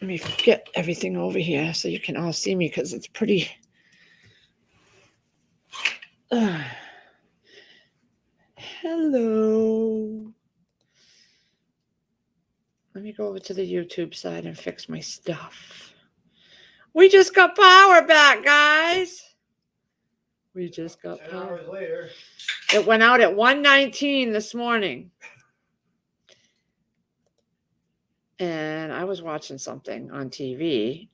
Let me get everything over here so you can all see me because it's pretty. Hello. Let me go over to the YouTube side and fix my stuff. We just got power back, guys. We just got 10 power. hours later. It went out at 1:19 this morning. And I was watching something on TV.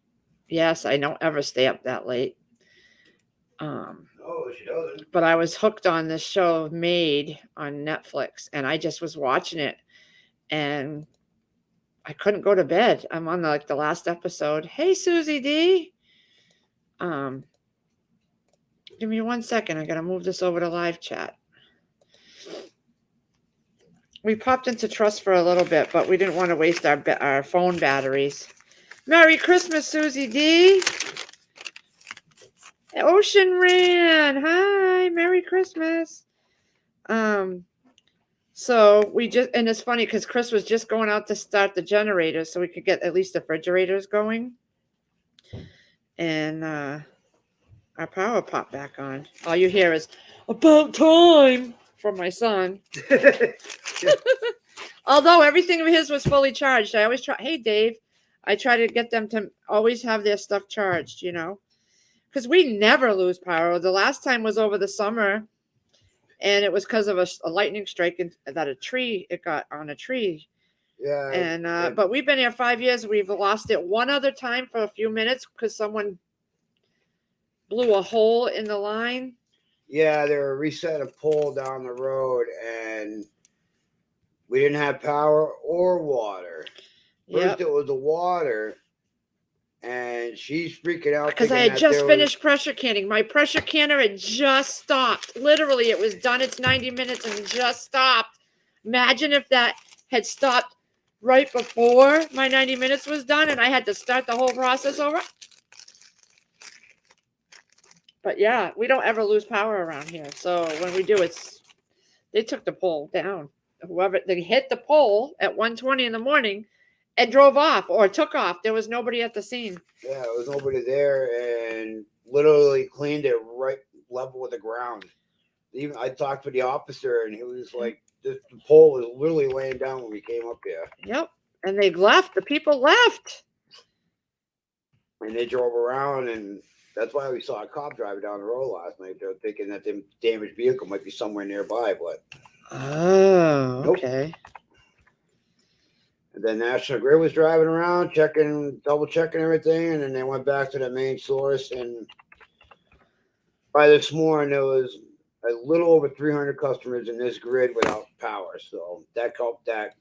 Yes, I don't ever stay up that late. No, she doesn't. But I was hooked on this show Made on Netflix, and I just was watching it, and I couldn't go to bed. I'm on the last episode. Hey, Susie D. Give me 1 second. I gotta move this over to live chat. We popped into Trust for a little bit, but we didn't want to waste our phone batteries. Merry Christmas, Susie D. Ocean Ran. Hi, Merry Christmas. So we just, and it's funny because Chris was just going out to start the generators so we could get at least the refrigerators going. And our power popped back on. All you hear is about time from my son. Although everything of his was fully charged. I always try, hey Dave, I try to get them to always have their stuff charged, because we never lose power. The last time was over the summer, and it was because of a lightning strike that it got on a tree. Yeah. And but we've been here 5 years. We've lost it one other time for a few minutes because someone blew a hole in the line. Yeah, they were reset a pole down the road, and we didn't have power or water. First, it was the water, and she's freaking out because I had just finished pressure canning. My pressure canner had just stopped. Literally, it was done its 90 minutes and just stopped. Imagine if that had stopped right before my 90 minutes was done and I had to start the whole process over. But yeah, we don't ever lose power around here. So when we do, they took the pole down. They hit the pole at 1:20 in the morning and drove off or took off. There was nobody at the scene. Yeah, there was nobody there, and literally cleaned it right level with the ground. Even I talked to the officer, and he was like, the pole was literally laying down when we came up here. Yep, and they left. The people left. And they drove around, and that's why we saw a cop driving down the road last night. They were thinking that the damaged vehicle might be somewhere nearby, but okay. Nope. And then National Grid was driving around, double checking everything, and then they went back to the main source. And by this morning, there was a little over 300 customers in this grid without power. So that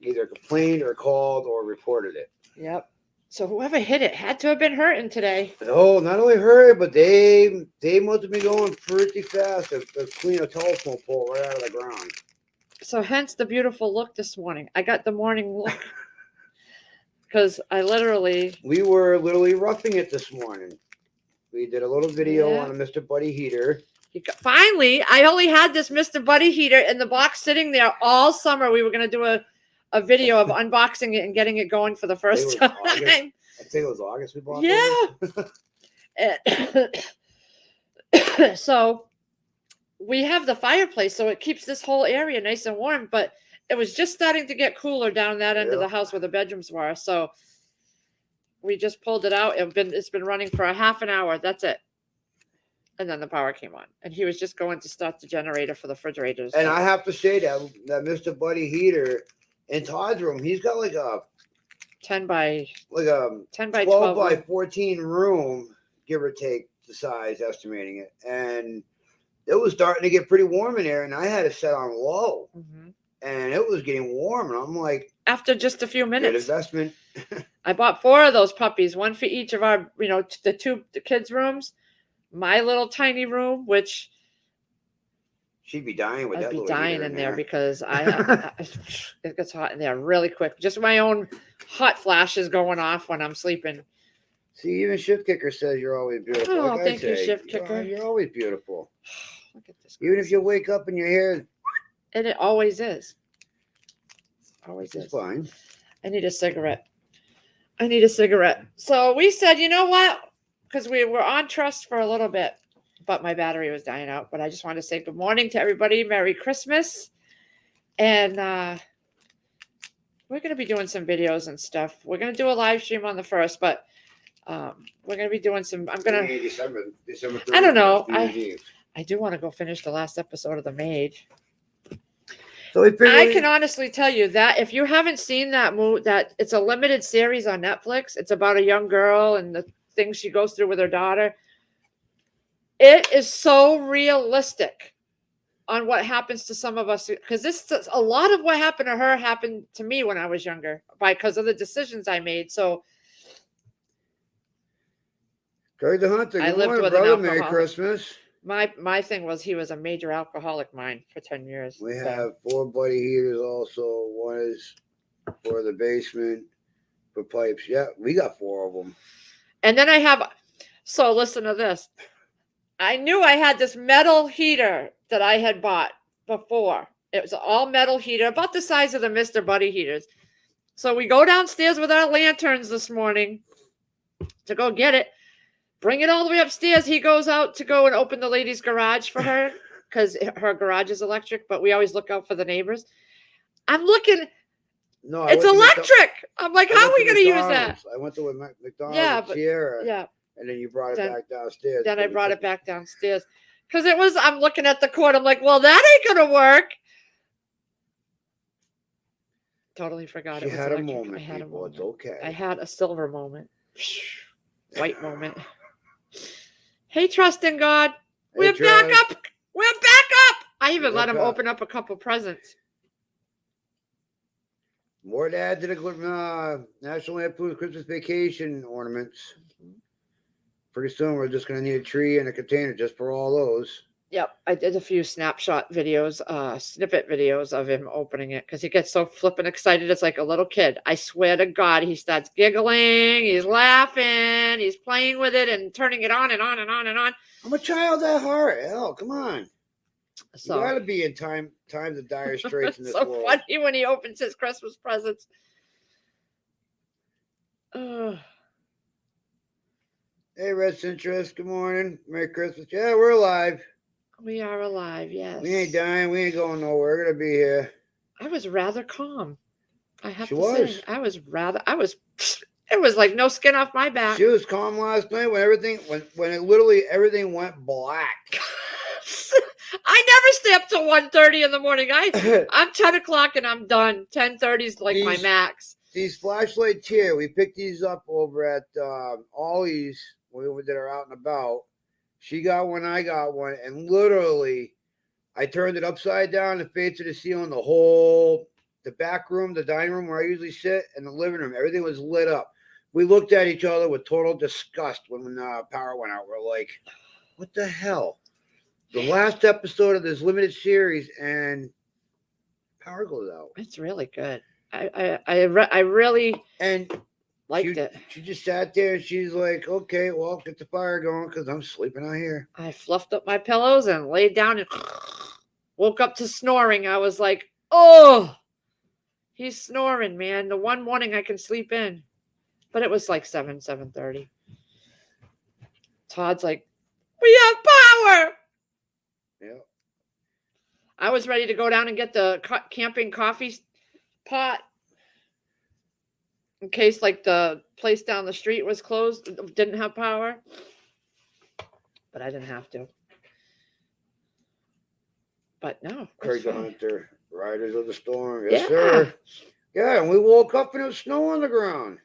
either complained or called or reported it. Yep. So whoever hit it had to have been hurting today. No, not only hurt, but they must have been going pretty fast to clean a telephone pole right out of the ground. So hence the beautiful look this morning. I got the morning look because we were literally roughing it this morning. We did a little video on a Mr. Buddy heater. Finally, I only had this Mr. Buddy heater in the box sitting there all summer. We were going to do a video of unboxing it and getting it going for the first time. I think it was August we bought it. So we have the fireplace, so it keeps this whole area nice and warm, but it was just starting to get cooler down that end of the house where the bedrooms were. So we just pulled it out. It's been running for a half an hour. That's it. And then the power came on. And he was just going to start the generator for the refrigerators. And I have to say that Mr. Buddy heater in Todd's room, he's got like a 10 by 12 by 14 room, give or take the size, estimating it. And it was starting to get pretty warm in there, and I had it set on low. Mm-hmm. And it was getting warm, and I'm like, after just a few minutes. Good investment. I bought 4 of those puppies, one for each of our, the kids' rooms, my little tiny room, which she'd be dying with that. I'd be dying in there because it gets hot in there really quick. Just my own hot flashes going off when I'm sleeping. See, even Shift Kicker says you're always beautiful. Oh, thank you, Shift Kicker. You're always beautiful. Look at this. Even if you wake up and your hair. And it always is. Always is. Fine. I need a cigarette. I need a cigarette. So we said, you know what? Because we were on trust for a little bit, but my battery was dying out. But I just wanted to say good morning to everybody. Merry Christmas. And we're going to be doing some videos and stuff. We're going to do a live stream on the 1st, but we're going to be doing some. I'm going to. December 30th, I don't know. New Year's Eve. I do want to go finish the last episode of The Maid. So we figured I can honestly tell you that if you haven't seen that movie, that it's a limited series on Netflix. It's about a young girl and the things she goes through with her daughter. It is so realistic on what happens to some of us, because this a lot of what happened to her happened to me when I was younger because of the decisions I made. So Craig the Hunter, I good lived morning, with an brother. Merry alcoholic. Christmas. My thing was he was a major alcoholic mine for 10 years. We have 4 buddy heaters also. One is for the basement for pipes. Yeah, we got 4 of them. And then I have, so listen to this. I knew I had this metal heater that I had bought before. It was an all metal heater, about the size of the Mr. Buddy heaters. So we go downstairs with our lanterns this morning to go get it. Bring it all the way upstairs. He goes out to go and open the lady's garage for her because her garage is electric, but we always look out for the neighbors. I'm looking. No, it's electric. I'm like, how are we going to use that? I went to a McDonald's Sierra. Yeah. And then you brought it back downstairs. Then I brought it back downstairs. Because I'm looking at the cord. I'm like, well, that ain't going to work. Totally forgot it was had electric. a moment, I had people. a moment. It's okay. I had a silver moment. White moment. Hey, trust in God. We're back up. We're back up. I even let him open up a couple presents. More to add to the National Lampoon's Christmas Vacation ornaments. Pretty soon, we're just going to need a tree and a container just for all those. Yep, I did a few snapshot videos, snippet videos of him opening it because he gets so flippin' excited. It's like a little kid. I swear to God, he starts giggling, he's laughing, he's playing with it and turning it on and on and on and on. I'm a child at heart. Hell, come on. So, you got to be in times of dire straits in this so world. So funny when he opens his Christmas presents. Hey, Red Centrist. Good morning. Merry Christmas. Yeah, we're alive. We are alive, yes. We ain't dying. We ain't going nowhere. We're going to be here. I was rather calm. I have to say. It was like no skin off my back. She was calm last night when it literally everything went black. I never stay up till 1:30 in the morning. I'm 10 o'clock and I'm done. 10:30 is like my max. These flashlights here, we picked these up over at Ollie's when we did our out and about. She got one, I got one, and literally, I turned it upside down and faced to the ceiling. The back room, the dining room where I usually sit, and the living room, everything was lit up. We looked at each other with total disgust when power went out. We're like, what the hell? The last episode of this limited series, and power goes out. It's really good. I really liked it. She just sat there and she's like, okay, well, get the fire going because I'm sleeping out here. I fluffed up my pillows and laid down and woke up to snoring. I was like, oh, he's snoring, man. The one morning I can sleep in. But it was like 7:30. Todd's like, we have power. Yeah. I was ready to go down and get the camping coffee pot in case like the place down the street was closed, didn't have power, but I didn't have to. But no, Craig the Hunter, Riders of the Storm. Yes, sir. Yeah, and we woke up and there was snow on the ground.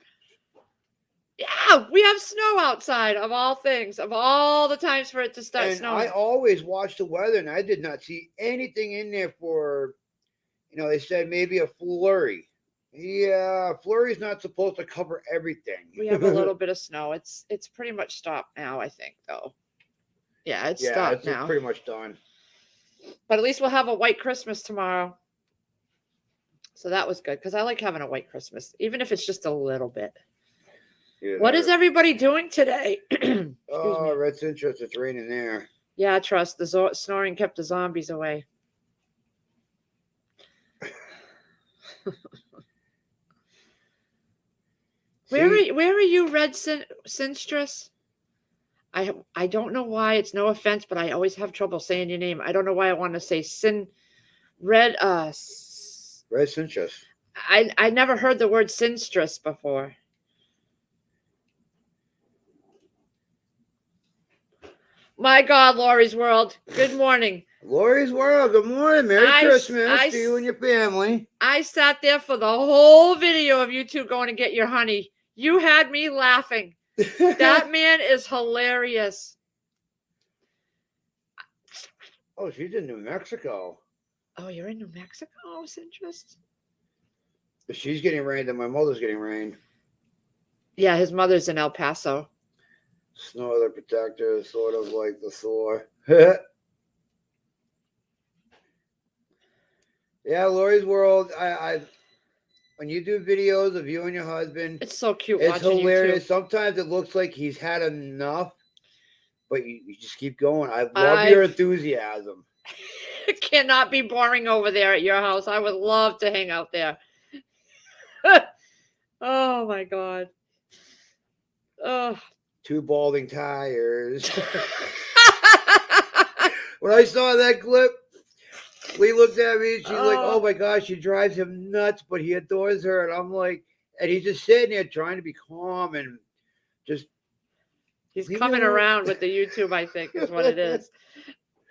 Yeah, we have snow outside of all things, of all the times for it to start snowing. I always watch the weather, and I did not see anything in there for, they said maybe a flurry. Yeah, flurry's not supposed to cover everything. We have a little bit of snow. It's pretty much stopped now, I think, though. Yeah, it's stopped now. It's pretty much done. But at least we'll have a white Christmas tomorrow. So that was good, because I like having a white Christmas, even if it's just a little bit. Yeah, what is everybody doing today? Oh, Red's interest. It's raining there. Yeah, trust. The snoring kept the zombies away. Where are you, Red Sinstress? I don't know why. It's no offense, but I always have trouble saying your name. I don't know why I want to say Red Red Sinstress. I never heard the word Sinstress before. My God, Lori's World. Good morning. Lori's World. Good morning. Merry Christmas to you and your family. I sat there for the whole video of you two going to get your honey. You had me laughing. That man is hilarious. Oh, she's in New Mexico. Oh, you're in New Mexico? Oh, it's interesting. She's getting rained and my mother's getting rained. Yeah, his mother's in El Paso. Snow Other Protector, sort of like the Thor. Yeah, Lori's World. I when you do videos of you and your husband, it's so cute. It's hilarious. Sometimes it looks like he's had enough, but you just keep going. I love your enthusiasm. It cannot be boring over there at your house. I would love to hang out there. Oh my God. Oh. 2 balding tires. When I saw that clip, Lee looked at me and she's like, oh my gosh, she drives him nuts, but he adores her. And I'm like, and he's just sitting there trying to be calm and just. He's coming around with the YouTube, I think, is what it is.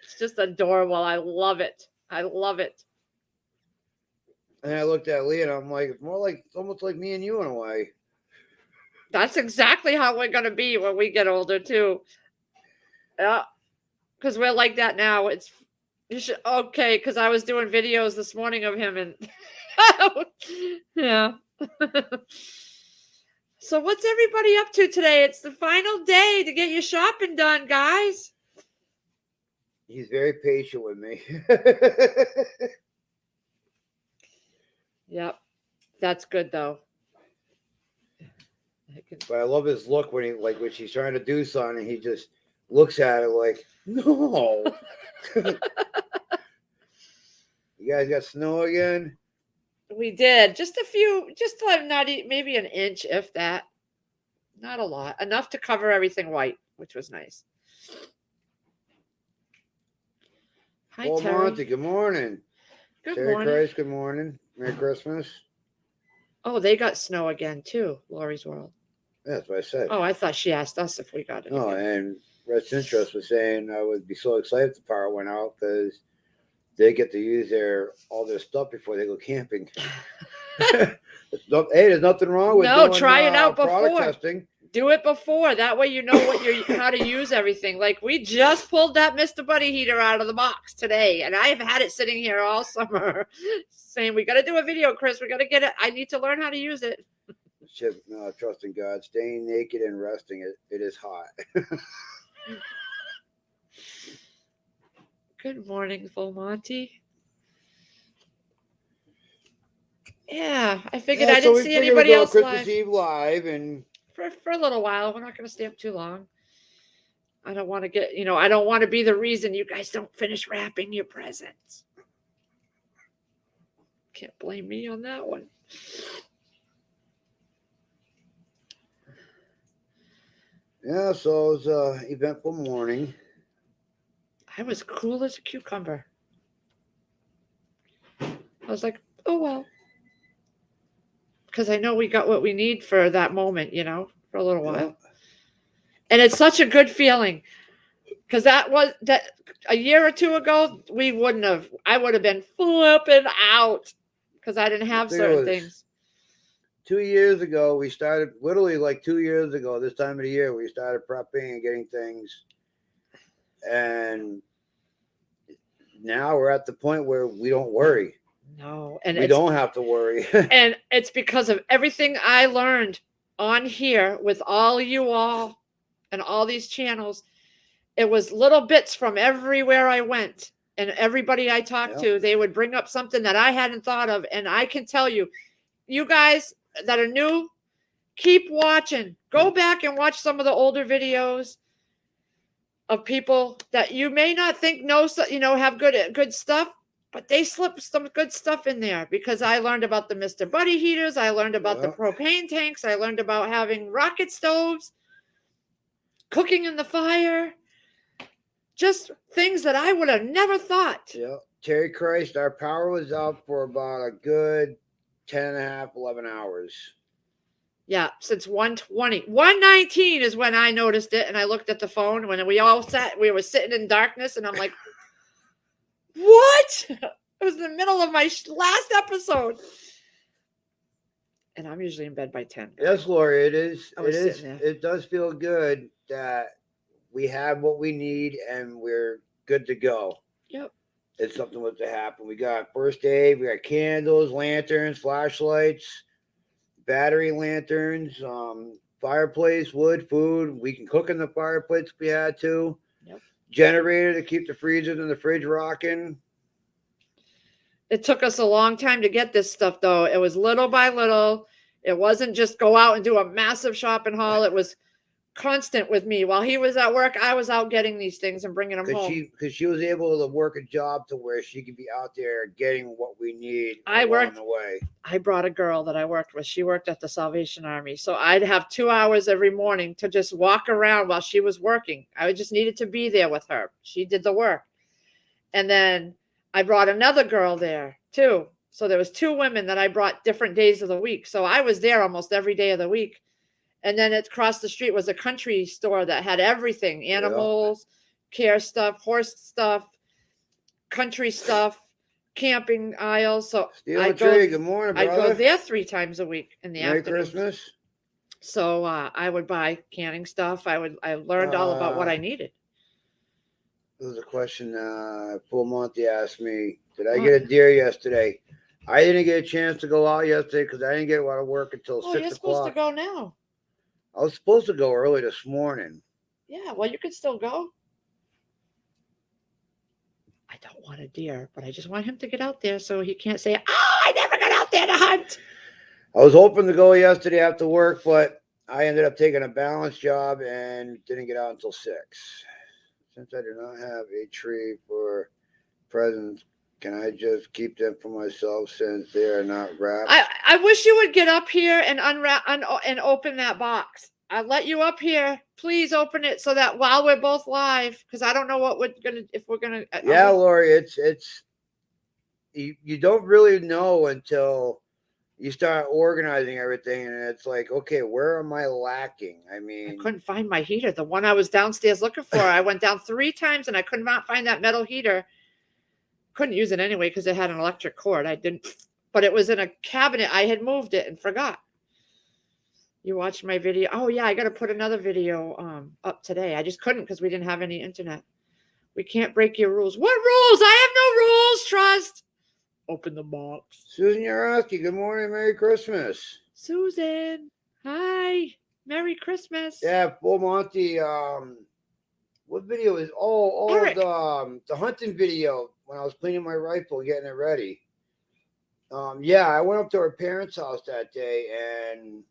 It's just adorable. I love it. I love it. And I looked at Lee and I'm like, it's more like, almost like me and you in a way. That's exactly how we're going to be when we get older, too. Yeah. Because we're like that now. Okay, because I was doing videos this morning of him and yeah. So what's everybody up to today? It's the final day to get your shopping done, guys. He's very patient with me. Yep. That's good though. But I love his look when when she's trying to do something, he just looks at it like, no. You guys got snow again? We did. Just a few, just like maybe an inch, if that. Not a lot. Enough to cover everything white, which was nice. Hi, Well, Terry. Monty, good morning. Good Terry morning. Christ, good morning. Merry Christmas. Oh, they got snow again, too, Lori's World. Yeah, that's what I said. Oh, I thought she asked us if we got it. No, and Red Sinstress was saying I would be so excited if the power went out because they get to use all their stuff before they go camping. Hey, there's nothing wrong with doing try it out product before. testing. Do it before. That way you know how to use everything. Like we just pulled that Mr. Buddy heater out of the box today, and I've had it sitting here all summer saying, we got to do a video, Chris. We got to get it. I need to learn how to use it. No, trust in God. Staying naked and resting, it is hot. Good morning, Full Monty. Yeah, I figured I didn't see anybody else Christmas Eve live, and for a little while. We're not going to stay up too long. I don't want to get, I don't want to be the reason you guys don't finish wrapping your presents. Can't blame me on that one. Yeah, so it was an eventful morning. I was cool as a cucumber. I was like, oh, well. Because I know we got what we need for that moment, for a little while. And it's such a good feeling. Because that a year or two ago, I would have been flipping out because I didn't have certain things. 2 years ago, we started, literally like 2 years ago, this time of the year, we started prepping and getting things. And now we're at the point where we don't worry. No. And we don't have to worry. And it's because of everything I learned on here with all you all and all these channels. It was little bits from everywhere I went. And everybody I talked to, they would bring up something that I hadn't thought of. And I can tell you, you guys that are new, keep watching. Go back and watch some of the older videos of people that you may not think have good stuff. But they slipped some good stuff in there because I learned about the Mr. Buddy heaters. I learned about the Yeah. propane tanks. I learned about having rocket stoves, cooking in the fire. Just things that I would have never thought. Yeah. Terry Christ, our power was out for about a good 10 and a half, 11 hours. Yeah, since 1:20. 1:19 is when I noticed it, and I looked at the phone when we were sitting in darkness, and I'm like, what? It was in the middle of my last episode. And I'm usually in bed by 10. Yes, Lori, it is. I was It is. sitting there. It does feel good that we have what we need and we're good to go. Yep. If something was to happen, we got first aid, we got candles, lanterns, flashlights, battery lanterns, fireplace, wood, food. We can cook in the fireplace if we had to. Yep. Generator to keep the freezers and the fridge rocking. It took us a long time to get this stuff, though. It was little by little. It wasn't just go out and do a massive shopping haul. It was constant with me. While he was at work, I was out getting these things and bringing them home. Because she was able to work a job to where she could be out there getting what we need I along worked- the way. I brought a girl that I worked with. She worked at the Salvation Army. So I'd have 2 hours every morning to just walk around while she was working. I just needed to be there with her. She did the work. And then I brought another girl there too. So there was 2 women that I brought different days of the week. So I was there almost every day of the week. And then across the street was a country store that had everything, animals, care stuff, horse stuff, country stuff, camping aisles. So Steel Tree, good morning, I brother. go there 3 times a week in the Merry afternoon. Christmas. So I would buy canning stuff. I learned all about what I needed. There was a question Full Monty asked me. Did I get a deer yesterday? I didn't get a chance to go out yesterday because I didn't get out of work until 6 You're supposed to o'clock. go now. I was supposed to go early this morning. Yeah, well, you could still go. I don't want a deer, but I just want him to get out there so he can't say, "Oh, I never got out there to hunt." I was hoping to go yesterday after work, but I ended up taking a balanced job and didn't get out until 6. Since I do not have a tree for presents, can I just keep them for myself since they are not wrapped? I wish you would get up here and unwrap and open that box. I'll let you up here. Please open it so that while we're both live, because I don't know what we're gonna if we're gonna. Yeah, Lori, it's you don't really know until you start organizing everything, and it's like, okay, where am I lacking? I I mean, couldn't find my heater. The one I was downstairs looking for. I went down 3 times and I could not find that metal heater. Couldn't use it anyway because it had an electric cord. I didn't, but it was in a cabinet. I had moved it and forgot. You watched my video. Oh yeah, I got to put another video up today. I just couldn't because we didn't have any internet. We can't break your rules. What rules? I have no rules. Trust. Open the box. Susan Yarosky, good morning, Merry Christmas. Susan, hi. Merry Christmas. Yeah, Full Monty. What video is? Eric. The hunting video when I was cleaning my rifle, getting it ready. Yeah, I went up to her parents' house that day, and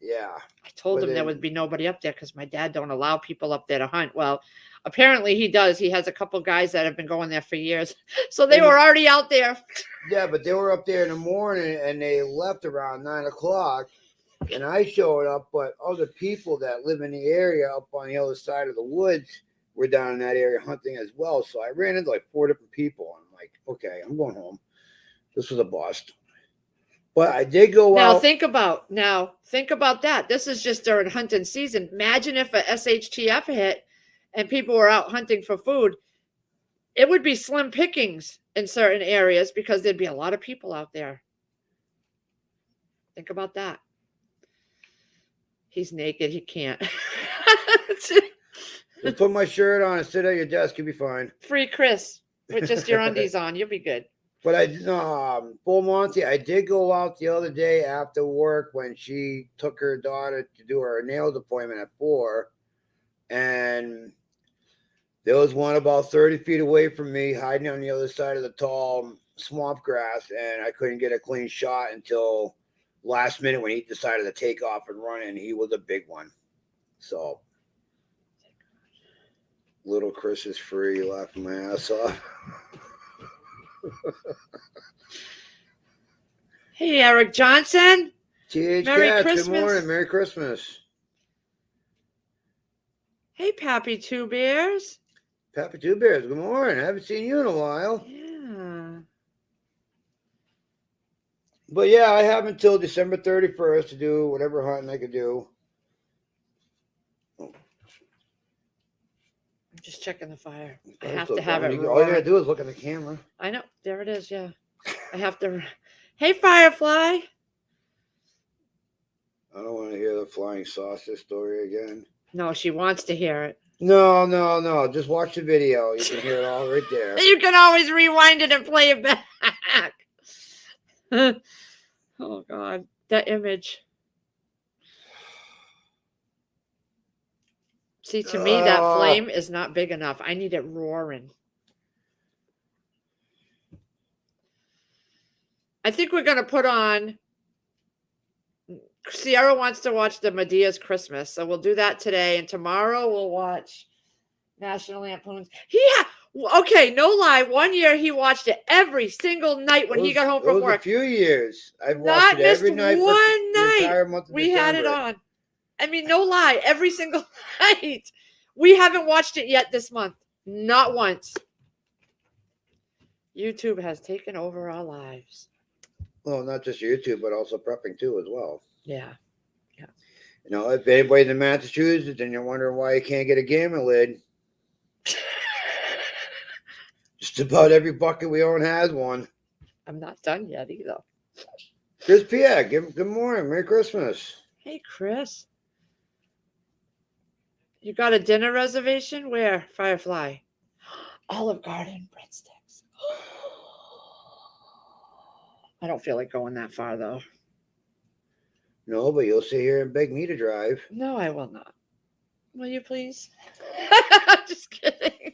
yeah, I told him there would be nobody up there because my dad don't allow people up there to hunt. Well, apparently he does. He has a couple guys that have been going there for years, so they were already out there. Yeah, but they were up there in the morning, and they left around 9 o'clock. And I showed up, but other people that live in the area up on the other side of the woods were down in that area hunting as well. So I ran into like 4 different people. I'm like, okay, I'm going home. This was a bust. But I did go out. Now think about that. This is just during hunting season. Imagine if a SHTF hit and people were out hunting for food. It would be slim pickings in certain areas because there'd be a lot of people out there. Think about that. He's naked. He can't. Just put my shirt on and sit at your desk. You'll be fine. Free Chris with just your undies on. You'll be good. But I, Full Monty, I did go out the other day after work when she took her daughter to do her nails appointment at 4. And there was one about 30 feet away from me hiding on the other side of the tall swamp grass. And I couldn't get a clean shot until last minute when he decided to take off and run. And he was a big one. So little Chris is free, laughing my ass off. Hey, Eric Johnson. TH Merry Cats, Christmas. good morning. Merry Christmas. Hey, Pappy Two Bears. Pappy Two Bears, good morning. I haven't seen you in a while. Yeah. But yeah, I have until December 31st to do whatever hunting I could do. I'm just checking the fire. I Fire's have still to have going. it All you gotta roaring. do is look in the camera. I know. There it is. Yeah. I have to. Hey, Firefly. I don't want to hear the flying saucer story again. No, she wants to hear it. No. Just watch the video. You can hear it all right there. You can always rewind it and play it back. Oh, God. That image. See, to me, that flame is not big enough. I need it roaring. I think we're going to put on. Sierra wants to watch the Medea's Christmas. So we'll do that today. And tomorrow we'll watch National Lampoon's. Okay, no lie. One year he watched it every single night when he got home from work. A few years. I've Not watched it every missed night. one The night. entire month of We December. had it on. I mean, no lie. Every single night. We haven't watched it yet this month. Not once. YouTube has taken over our lives. Well, not just YouTube, but also prepping too as well. Yeah. You know, if anybody's in Massachusetts and you're wondering why you can't get a gamer lid, just about every bucket we own has one. I'm not done yet either. Chris Pierre, good morning. Merry Christmas. Hey, Chris. You got a dinner reservation? Where, Firefly? Olive Garden breadsticks. I don't feel like going that far, though. No, but you'll sit here and beg me to drive. No, I will not. Will you please? Just kidding.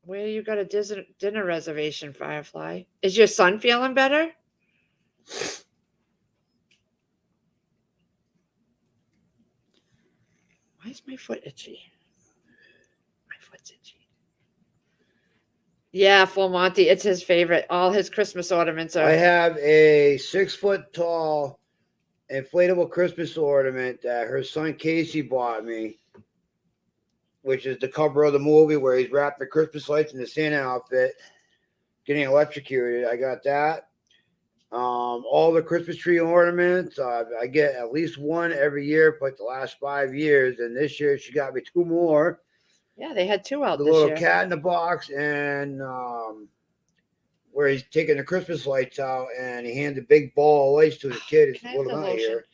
Where you got a dinner reservation, Firefly? Is your son feeling better? Why is my foot itchy? My foot's itchy. Yeah, Full Monty. It's his favorite. All his Christmas ornaments are. I have a 6 foot tall inflatable Christmas ornament that her son Casey bought me, which is the cover of the movie where he's wrapped the Christmas lights in the Santa outfit, getting electrocuted. I got that. All the Christmas tree ornaments. I get at least one every year for like the last 5 years, and this year she got me 2 more. Yeah, they had 2 out the this little year. cat in the box, and where he's taking the Christmas lights out, and he hands a big ball of lights to his kid. It's a little night here.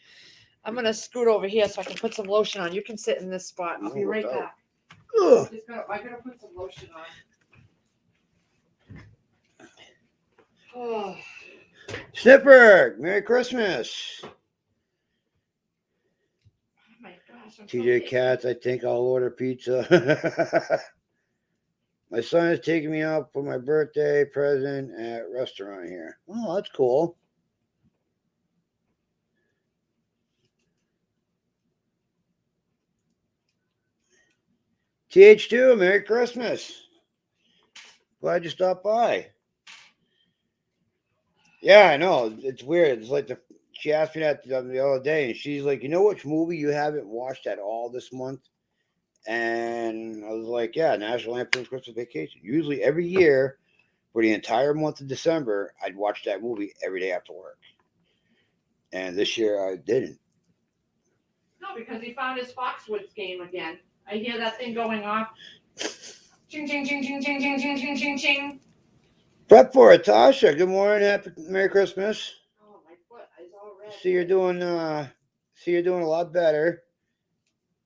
I'm gonna scoot over here so I can put some lotion on. You can sit in this spot. I'll be right back. Ugh. I gotta put some lotion on. Oh. Snipper, Merry Christmas. Oh my gosh. TJ Katz, I think I'll order pizza. My son is taking me out for my birthday present at a restaurant here. Oh, that's cool. TH2, Merry Christmas. Glad you stopped by. Yeah, I know. It's weird. It's like she asked me that the other day, and she's like, you know which movie you haven't watched at all this month? And I was like, yeah, National Lampoon's Christmas Vacation. Usually every year for the entire month of December, I'd watch that movie every day after work. And this year I didn't. No, because he found his Foxwoods game again. I hear that thing going off. Ching, ching, ching, ching, ching, ching, ching, ching, ching, ching. Prep for it, Tasha. Good morning. Happy Merry Christmas. Oh, my foot is all red. See you're doing a lot better.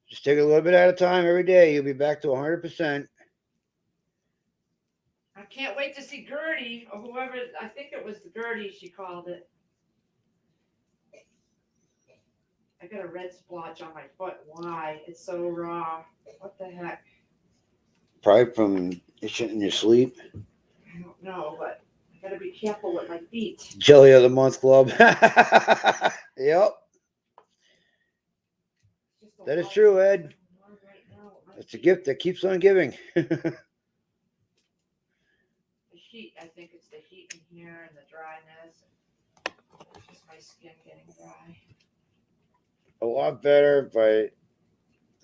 Just take it a little bit at a time every day. You'll be back to 100%. I can't wait to see Gertie or whoever. I think it was Gertie she called it. I got a red splotch on my foot. Why? It's so raw. What the heck? Probably from itching in your sleep. I don't know, but I gotta be careful with my feet. Jelly of the Month Club. Yep. That is true, Ed. It's a gift that keeps on giving. The heat, I think it's the heat in here and the dryness. It's just my skin getting dry. A lot better, but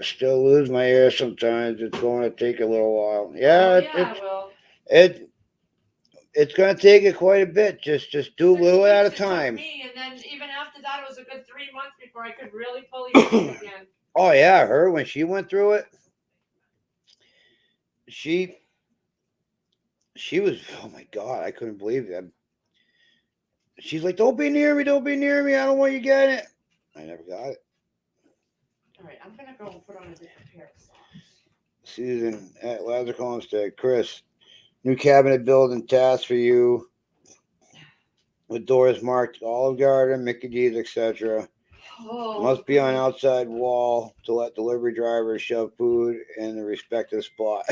still lose my hair sometimes. It's going to take a little while. Yeah, it's going to take it quite a bit. Just do a little at a time. Me, and then even after that, it was a good 3 months before I could really fully use it again. Oh yeah, her when she went through it, she was, oh my God, I couldn't believe it. She's like, don't be near me, don't be near me. I don't want you getting it. I never got it. All right, I'm gonna go and put on a different pair of socks. Susan at Lazar Homestead. Chris, new cabinet building task for you. With doors marked Olive Garden, Mickey D's, etc. Oh, must be on outside wall to let delivery drivers shove food in the respective spot.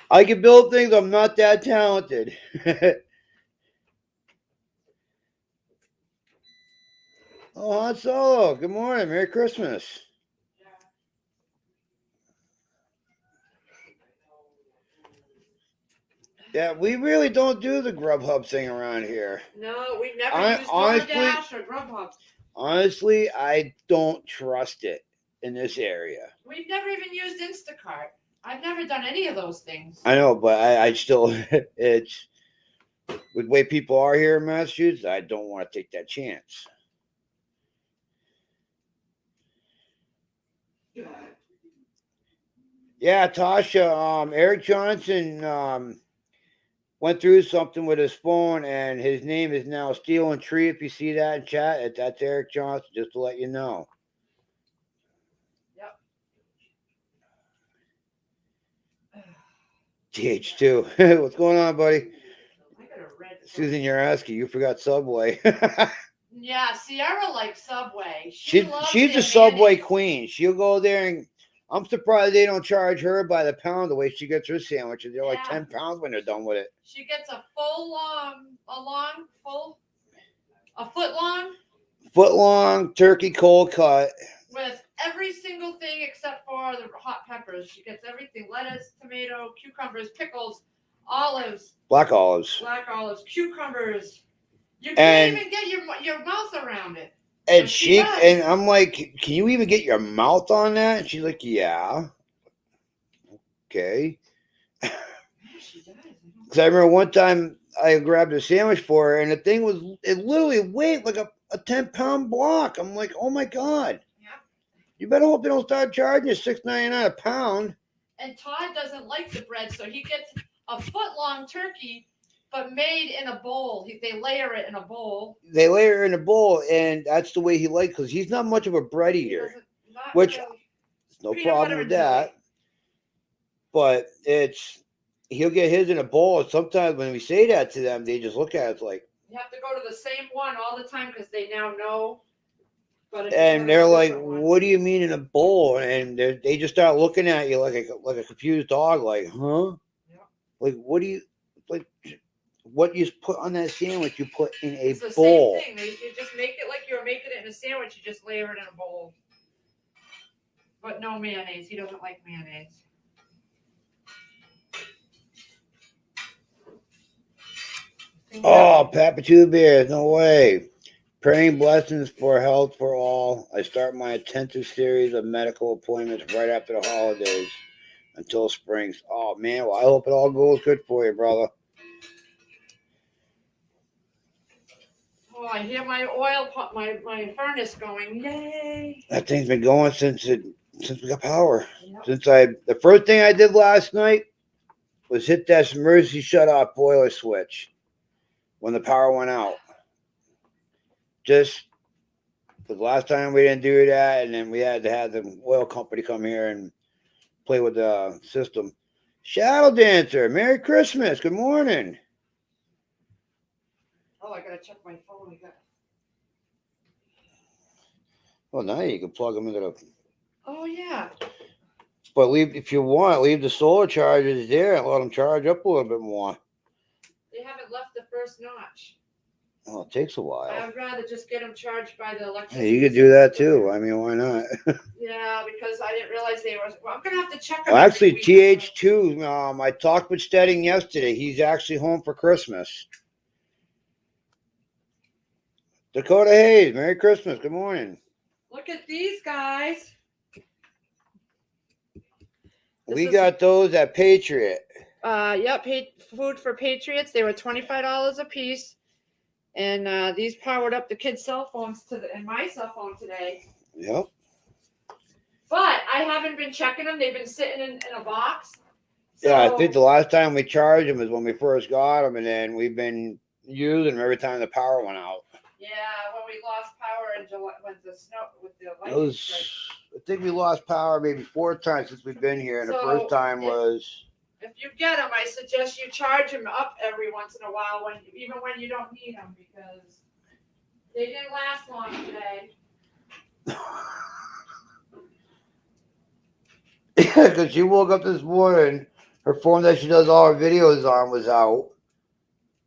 I can build things. I'm not that talented. Oh, Han Solo. Good morning. Merry Christmas. Yeah, we really don't do the Grubhub thing around here. No, we've never used DoorDash or Grubhub. Honestly, I don't trust it in this area. We've never even used Instacart. I've never done any of those things. I know, but I still, it's, with the way people are here in Massachusetts, I don't want to take that chance. Yeah, Tasha, Eric Johnson went through something with his phone, and his name is now Steel and Tree. If you see that in chat, that's Eric Johnson, just to let you know. Yep. TH2. What's going on, buddy? Susan Yaraski, you forgot Subway. Yeah, Sierra likes Subway. She's a Subway queen. She'll go there, and I'm surprised they don't charge her by the pound the way she gets her sandwiches. They're like 10 pounds when they're done with it. She gets a foot long turkey cold cut with every single thing except for the hot peppers. She gets everything: lettuce, tomato, cucumbers, pickles, olives, black olives, cucumbers. You can't even get your mouth around it. And and I'm like, can you even get your mouth on that? And she's like, yeah. Okay. She does. Because I remember one time I grabbed a sandwich for her, and the thing it literally weighed like a 10-pound block. I'm like, oh my God. Yeah. You better hope they don't start charging you $6.99 a pound. And Todd doesn't like the bread, so he gets a foot-long turkey, but made in a bowl. They layer it in a bowl. And that's the way he likes, because he's not much of a bread eater. Which, no problem with that. But he'll get his in a bowl. And sometimes when we say that to them, they just look at it like, you have to go to the same one all the time because they now know. And they're like, what do you mean in a bowl? And they just start looking at you like a confused dog, like, huh? Yeah. Like, what do you, like, what you put on that sandwich, you put in a it's bowl. The same thing. You just make it like you're making it in a sandwich. You just layer it in a bowl. But no mayonnaise. He doesn't like mayonnaise. Oh, Papa Two Bears, no way. Praying blessings for health for all. I start my intensive series of medical appointments right after the holidays until spring. Oh, man, well, I hope it all goes good for you, brother. Oh, I hear my oil pump, my furnace going. Yay! That thing's been going since we got power. Yep. The first thing I did last night was hit that emergency shut-off boiler switch when the power went out. Just the last time we didn't do that, and then we had to have the oil company come here and play with the system. Shadow Dancer, Merry Christmas. Good morning. Oh, I gotta check my phone. Well, now you can plug them into the. Oh yeah. But if you want, leave the solar chargers there and let them charge up a little bit more. They haven't left the first notch. Well, it takes a while. I'd rather just get them charged by the electricity. Hey, you could do that too. I mean, why not? Yeah, because I didn't realize they were. Well, I'm gonna have to check them. Well, actually, TH2. I talked with Stedding yesterday. He's actually home for Christmas. Dakota Hayes, Merry Christmas. Good morning. Look at these guys. We got those at Patriot. Yep, food for Patriots. They were $25 a piece, and these powered up the kids' cell phones and my cell phone today. Yep. But I haven't been checking them. They've been sitting in a box. So, yeah, I think the last time we charged them was when we first got them, and then we've been using them every time the power went out. Yeah, when we lost power in July, when the snow with the lightning strike. I think we lost power maybe 4 times since we've been here, and the first time was. If you get them, I suggest you charge them up every once in a while, even when you don't need them, because they didn't last long today. Yeah, because she woke up this morning, her phone that she does all her videos on was out.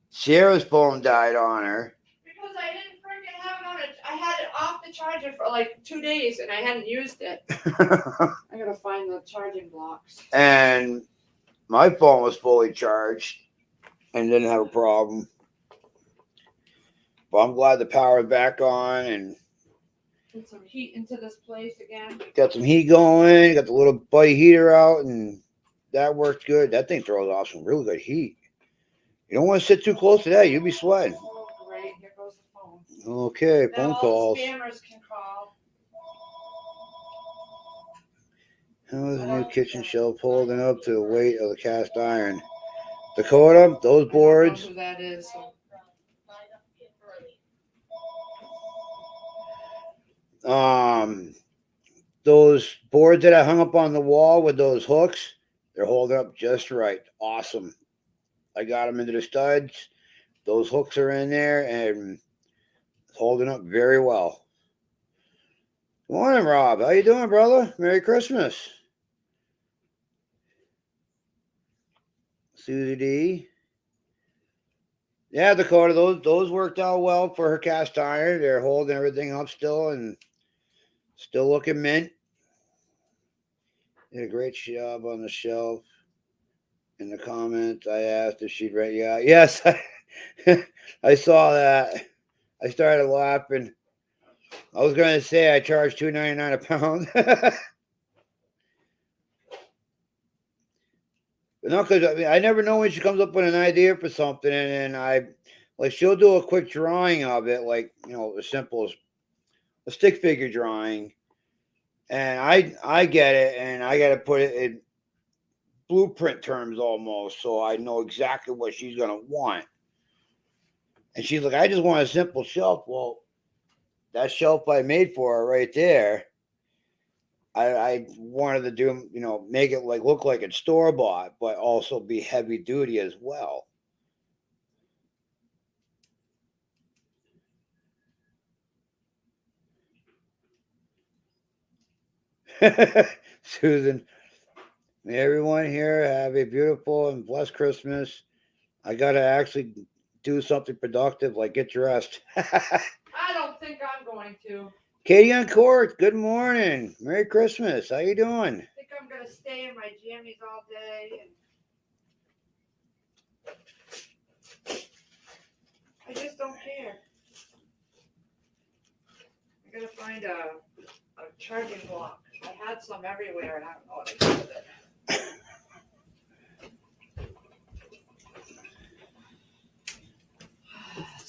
Sierra's phone died on her. Because I didn't freaking have it on it. I had it off the charger for like 2 days, and I hadn't used it. I gotta find the charging blocks. And my phone was fully charged and didn't have a problem. But I'm glad the power's back on and Put some heat into this place again. got some heat going, got the little buddy heater out, and that worked good. That thing throws off some really good heat. You don't want to sit too close to that. You'll be sweating. Oh, great. Here goes the phone. Okay, now phone all calls. The spammers can call. How is the new kitchen shelf holding up to the weight of the cast iron? Dakota, those boards. I don't know who that is. So. Those boards that I hung up on the wall with those hooks, they're holding up just right. Awesome. I got them into the studs. Those hooks are in there and it's holding up very well. Good morning, Rob. How you doing, brother? Merry Christmas. Susie D. Yeah, Dakota, those worked out well for her cast iron. They're holding everything up still and still looking mint. Did a great job on the shelf. In the comments, I asked if she'd rent you out. Yes, I saw that. I started laughing. I was going to say I charge $2.99 a pound. But no, because I never know when she comes up with an idea for something, and she'll do a quick drawing of it, like, as simple as a stick figure drawing, and I get it, and I got to put it in blueprint terms almost, so I know exactly what she's gonna want. And she's like, I just want a simple shelf. Well, that shelf I made for her right there, I wanted to do, make it look like it's store-bought, but also be heavy duty as well. Susan, may everyone here have a beautiful and blessed Christmas. I gotta actually do something productive, like get dressed. I don't think I'm going to. Katie on court, good morning. Merry Christmas. How you doing? I think I'm going to stay in my jammies all day. I just don't care. I got to find a charging block. I had some everywhere and I don't know what to do with it.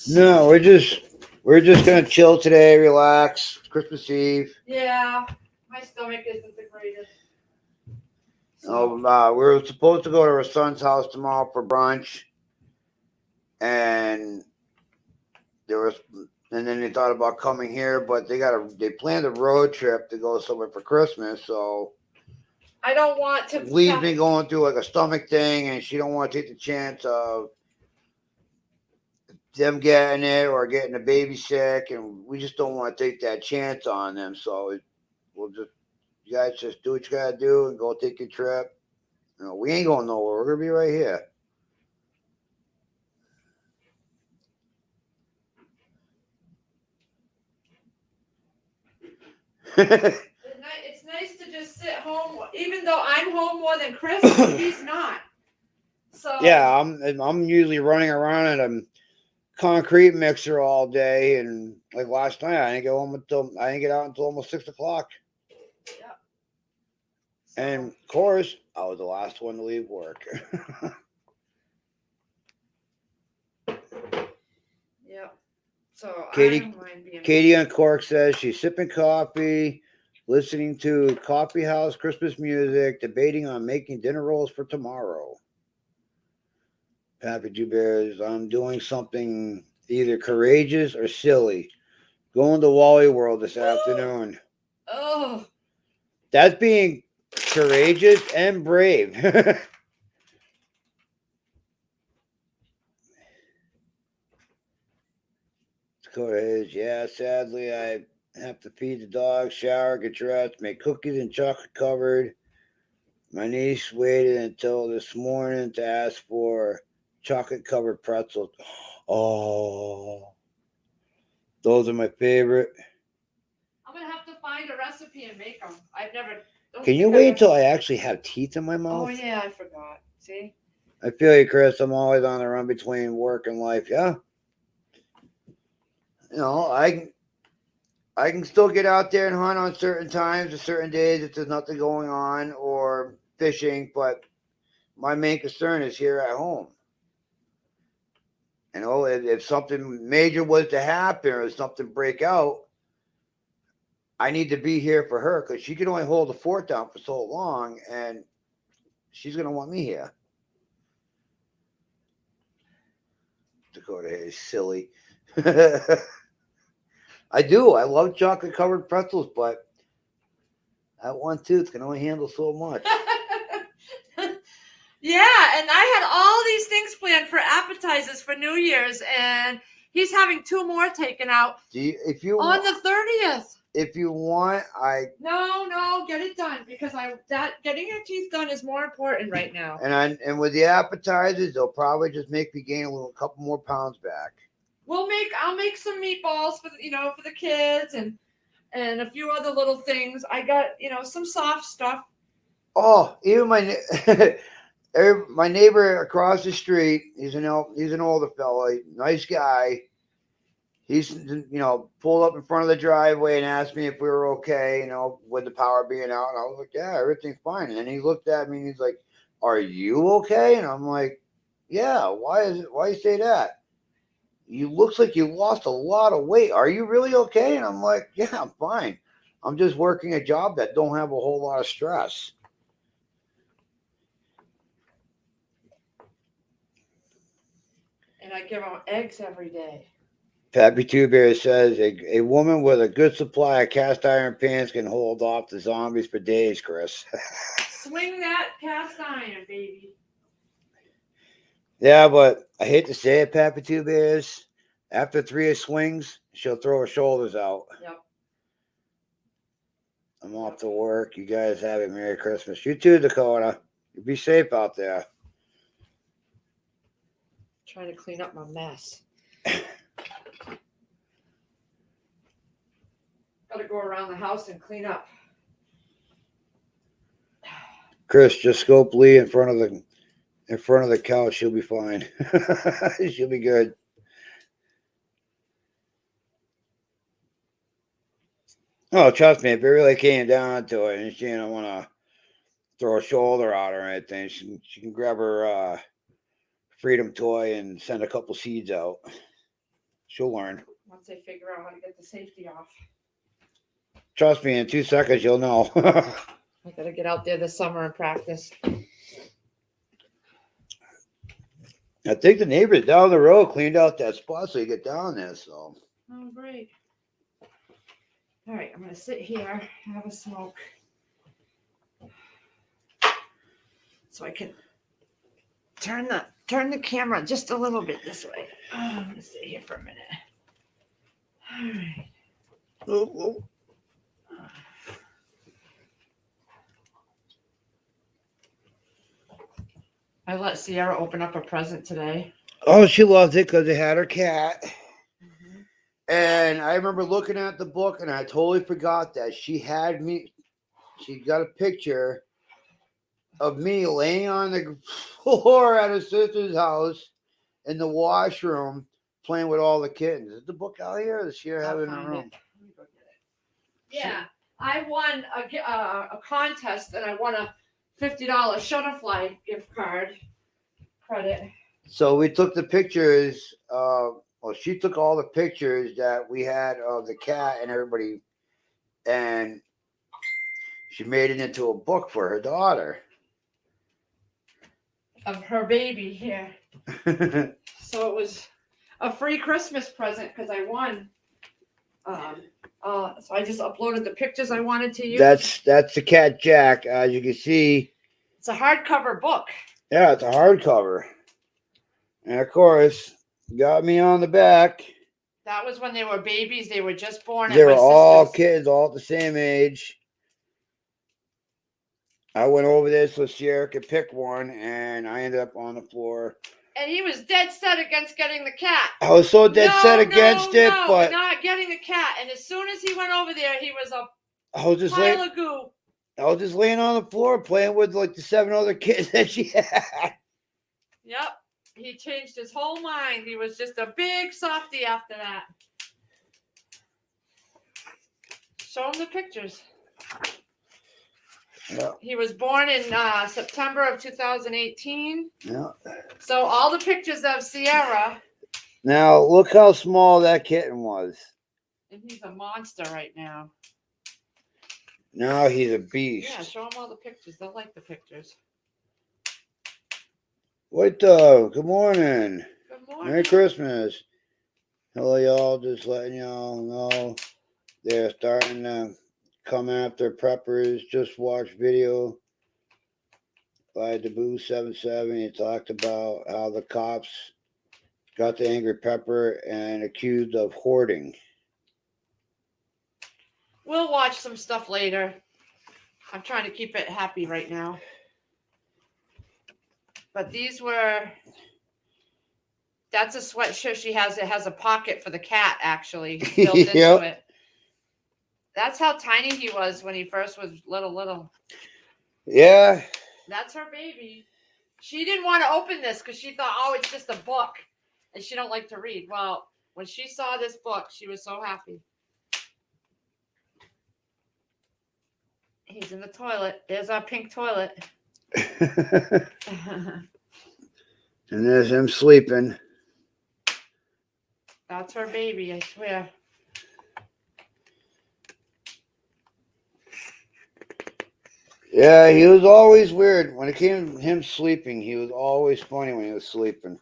No, we're just gonna chill today, relax. It's Christmas Eve. Yeah, my stomach isn't the greatest. So. We were supposed to go to our son's house tomorrow for brunch, and then they thought about coming here, but they planned a road trip to go somewhere for Christmas. So I don't want to. Lee's been going through a stomach thing, and she don't want to take the chance of them getting it or getting the baby sick, and we just don't want to take that chance on them. So you guys just do what you gotta do and go take your trip. We ain't going nowhere. We're gonna be right here. It's nice to just sit home, even though I'm home more than Chris. He's not. So yeah, I'm usually running around in a concrete mixer all day, and like last night, I didn't get out until almost 6 o'clock. Yeah. And of course, I was the last one to leave work. Yeah. So Katie, I don't mind being Katie on Cork says she's sipping coffee, listening to coffee house Christmas music, debating on making dinner rolls for tomorrow. Pappy Two Bears, I'm doing something either courageous or silly. Going to Wally World this afternoon. Oh. That's being courageous and brave. Yeah, sadly, I have to feed the dog, shower, get dressed, make cookies and chocolate covered. My niece waited until this morning to ask for chocolate covered pretzels. Oh, those are my favorite. I'm gonna have to find a recipe and make them. I've never. Can you wait until I actually have teeth in my mouth? Oh yeah, I forgot. See. I feel you, Chris. I'm always on the run between work and life. Yeah. I can still get out there and hunt on certain times or certain days if there's nothing going on or fishing, but my main concern is here at home. If something major was to happen or something break out, I need to be here for her because she can only hold the fort down for so long, and she's going to want me here. Dakota is silly. I do. I love chocolate covered pretzels, but that one tooth can only handle so much. Yeah, and I had all these things planned for appetizers for New Year's, and he's having 2 more taken out on the 30th. If you want, No, get it done because getting your teeth done is more important right now. And with the appetizers, they'll probably just make me gain a couple more pounds back. I'll make some meatballs for the kids and a few other little things. I got some soft stuff. Oh, even my neighbor across the street, he's an older fella, nice guy. He's pulled up in front of the driveway and asked me if we were okay, with the power being out. And I was like, yeah, everything's fine. And then he looked at me and he's like, are you okay? And I'm like, yeah, why you say that? You looks like you lost a lot of weight. Are you really okay? And I'm like, yeah, I'm fine. I'm just working a job that don't have a whole lot of stress. And I give them eggs every day. Pappy Two Bears says a woman with a good supply of cast iron pans can hold off the zombies for days, Chris. Swing that cast iron, baby. Yeah, but I hate to say it, Pappy Two Bears. After 3 swings, she'll throw her shoulders out. Yep. I'm off to work. You guys have a Merry Christmas. You too, Dakota. You be safe out there. Trying to clean up my mess. Gotta go around the house and clean up. Chris, just scope Lee in front of the couch. She'll be fine. She'll be good. Oh, trust me, if it really came down to it, and she didn't want to throw a shoulder out or anything, she can grab her Freedom toy and send a couple seeds out. She'll learn. Once they figure out how to get the safety off. Trust me, in 2 seconds you'll know. I gotta get out there this summer and practice. I think the neighbors down the road cleaned out that spot so you get down there. So. Oh, great. All right, I'm gonna sit here, have a smoke, so I can turn the camera just a little bit this way. I'm gonna sit here for a minute. All right. Oh. I let Sierra open up a present today. Oh, she loved it because it had her cat. Mm-hmm. And I remember looking at the book, and I totally forgot that she got a picture of me laying on the floor at her sister's house in the washroom playing with all the kittens. Is the book out here? Does she have it in her room? Let me go get it. Yeah, I won a contest, and I won a $50 Shutterfly gift card credit. So we took the pictures. She took all the pictures that we had of the cat and everybody, and she made it into a book for her daughter. Of her baby here. So it was a free Christmas present because I won. So I just uploaded the pictures I wanted to use. That's the cat Jack, as you can see. It's a hardcover book. Yeah, it's a hardcover. And of course, got me on the back. That was when they were babies. They were just born. They were all kids, all at the same age. I went over there so Sierra could pick one, and I ended up on the floor. And he was dead set against getting the cat. I was so dead set against it, but not getting the cat. And as soon as he went over there, he was a pile of goo. I was just laying on the floor playing with like the 7 other kids that she had. Yep. He changed his whole mind. He was just a big softie after that. Show him the pictures. Yeah. He was born in September of 2018. Yeah. So all the pictures of Sierra. Now look how small that kitten was. And he's a monster right now. Now he's a beast. Yeah, show them all the pictures. They'll like the pictures. What the? Good morning. Good morning. Merry Christmas. Hello, y'all. Just letting y'all know they're starting to come after preppers. Just watch video by Deboo77. He talked about how the cops got the angry pepper and accused of hoarding. We'll watch some stuff later. I'm trying to keep it happy right now. But that's a sweatshirt she has. It has a pocket for the cat actually built into it. That's how tiny he was when he first was little. Yeah. That's her baby. She didn't want to open this because she thought, oh, it's just a book. And she don't like to read. Well, when she saw this book, she was so happy. He's in the toilet. There's our pink toilet. And there's him sleeping. That's her baby, I swear. Yeah, he was always weird. When it came to him sleeping, he was always funny when he was sleeping.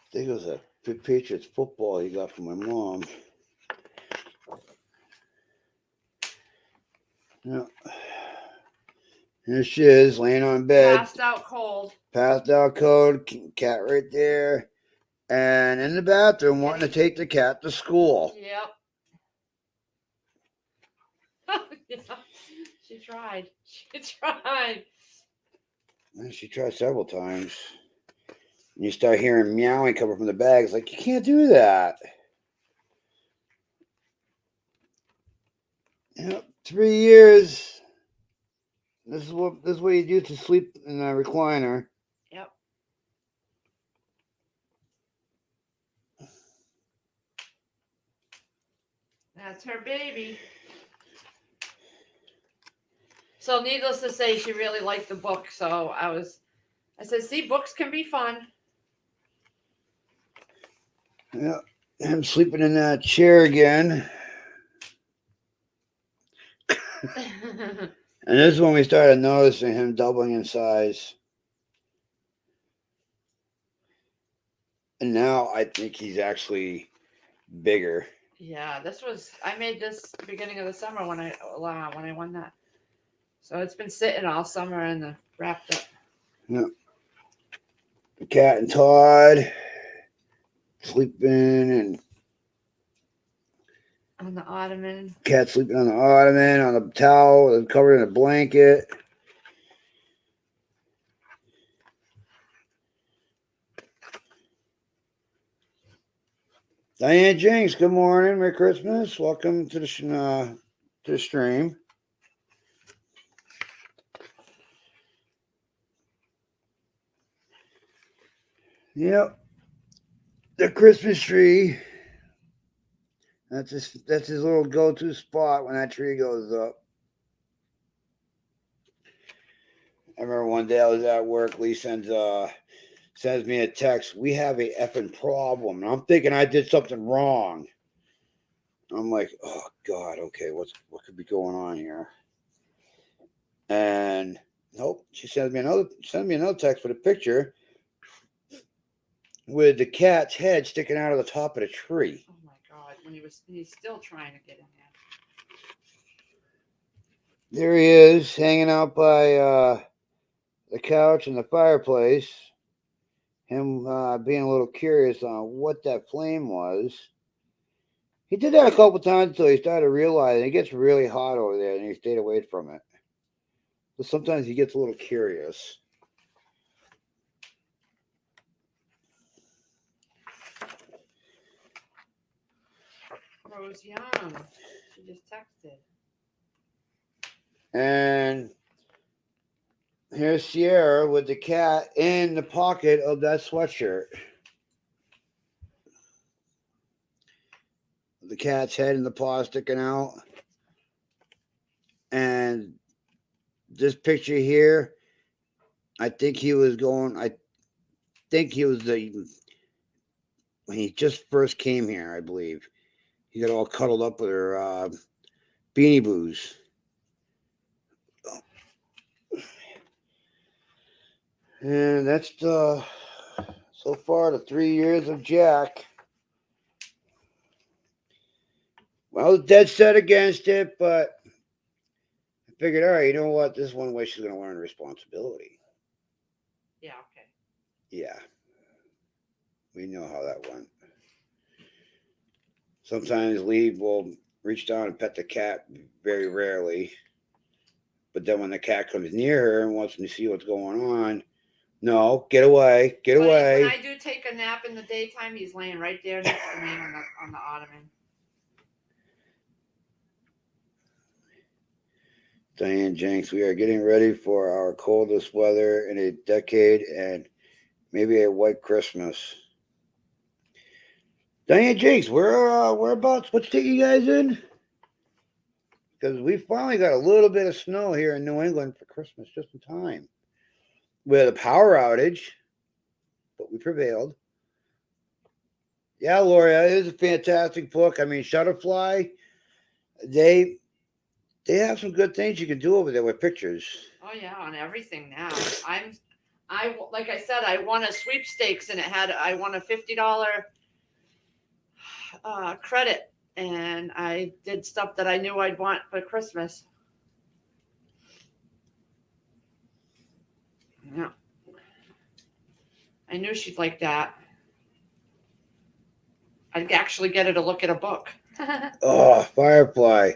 I think it was a Patriots football he got from my mom. Yeah. Here she is, laying on bed. Passed out cold. Cat right there. And in the bathroom, wanting to take the cat to school. Yep. Yeah. She tried. And she tried several times. And you start hearing meowing coming from the bag. It's like, you can't do that. Yep, 3 years. This is what you do to sleep in a recliner. Yep. That's her baby. So needless to say, she really liked the book. So I said, see, books can be fun. Yeah, him sleeping in that chair again. And this is when we started noticing him doubling in size. And now I think he's actually bigger. Yeah, I made this beginning of the summer when I won that. So it's been sitting all summer and wrapped up. Yeah. The cat and Todd sleeping, and On the ottoman. Cat sleeping on the ottoman, on the towel, covered in a blanket. Diane Jinks, good morning, Merry Christmas. Welcome to the stream. Yep, the Christmas tree. That's his little go-to spot when that tree goes up. I remember one day I was at work. Lee sends me a text. We have a effing problem, and I'm thinking I did something wrong. I'm like, oh God, okay, what could be going on here? And nope, she sends me another text with a picture with the cat's head sticking out of the top of the tree. Oh my God! He's still trying to get in there. There he is, hanging out by the couch and the fireplace. Him being a little curious on what that flame was. He did that a couple times until he started realizing it gets really hot over there, and he stayed away from it. But sometimes he gets a little curious. Rose Young. She just texted. And here's Sierra with the cat in the pocket of that sweatshirt. The cat's head in the paw sticking out. And this picture here, I think he was when he just first came here, I believe. He got all cuddled up with her Beanie Boos. And that's so far the 3 years of Jack. Well, I was dead set against it, but I figured, all right, you know what? This is one way she's going to learn responsibility. Yeah, okay. Yeah. We know how that went. Sometimes Lee will reach down and pet the cat, very rarely. But then when the cat comes near her and wants to see what's going on, no, get away, get away. When I do take a nap in the daytime, he's laying right there next to me on the ottoman. Diane Jenks, we are getting ready for our coldest weather in a decade and maybe a white Christmas. Diane Jenks, whereabouts? What state you guys in? Because we finally got a little bit of snow here in New England for Christmas, just in time. We had a power outage, but we prevailed. Yeah, Loria, it is a fantastic book. I mean, Shutterfly, they have some good things you can do over there with pictures. Oh yeah, on everything now. Like I said, I won a sweepstakes and I won a $50 credit, and I did stuff that I knew I'd want for Christmas. Yeah. I knew she'd like that. I'd actually get her to look at a book. Oh, Firefly.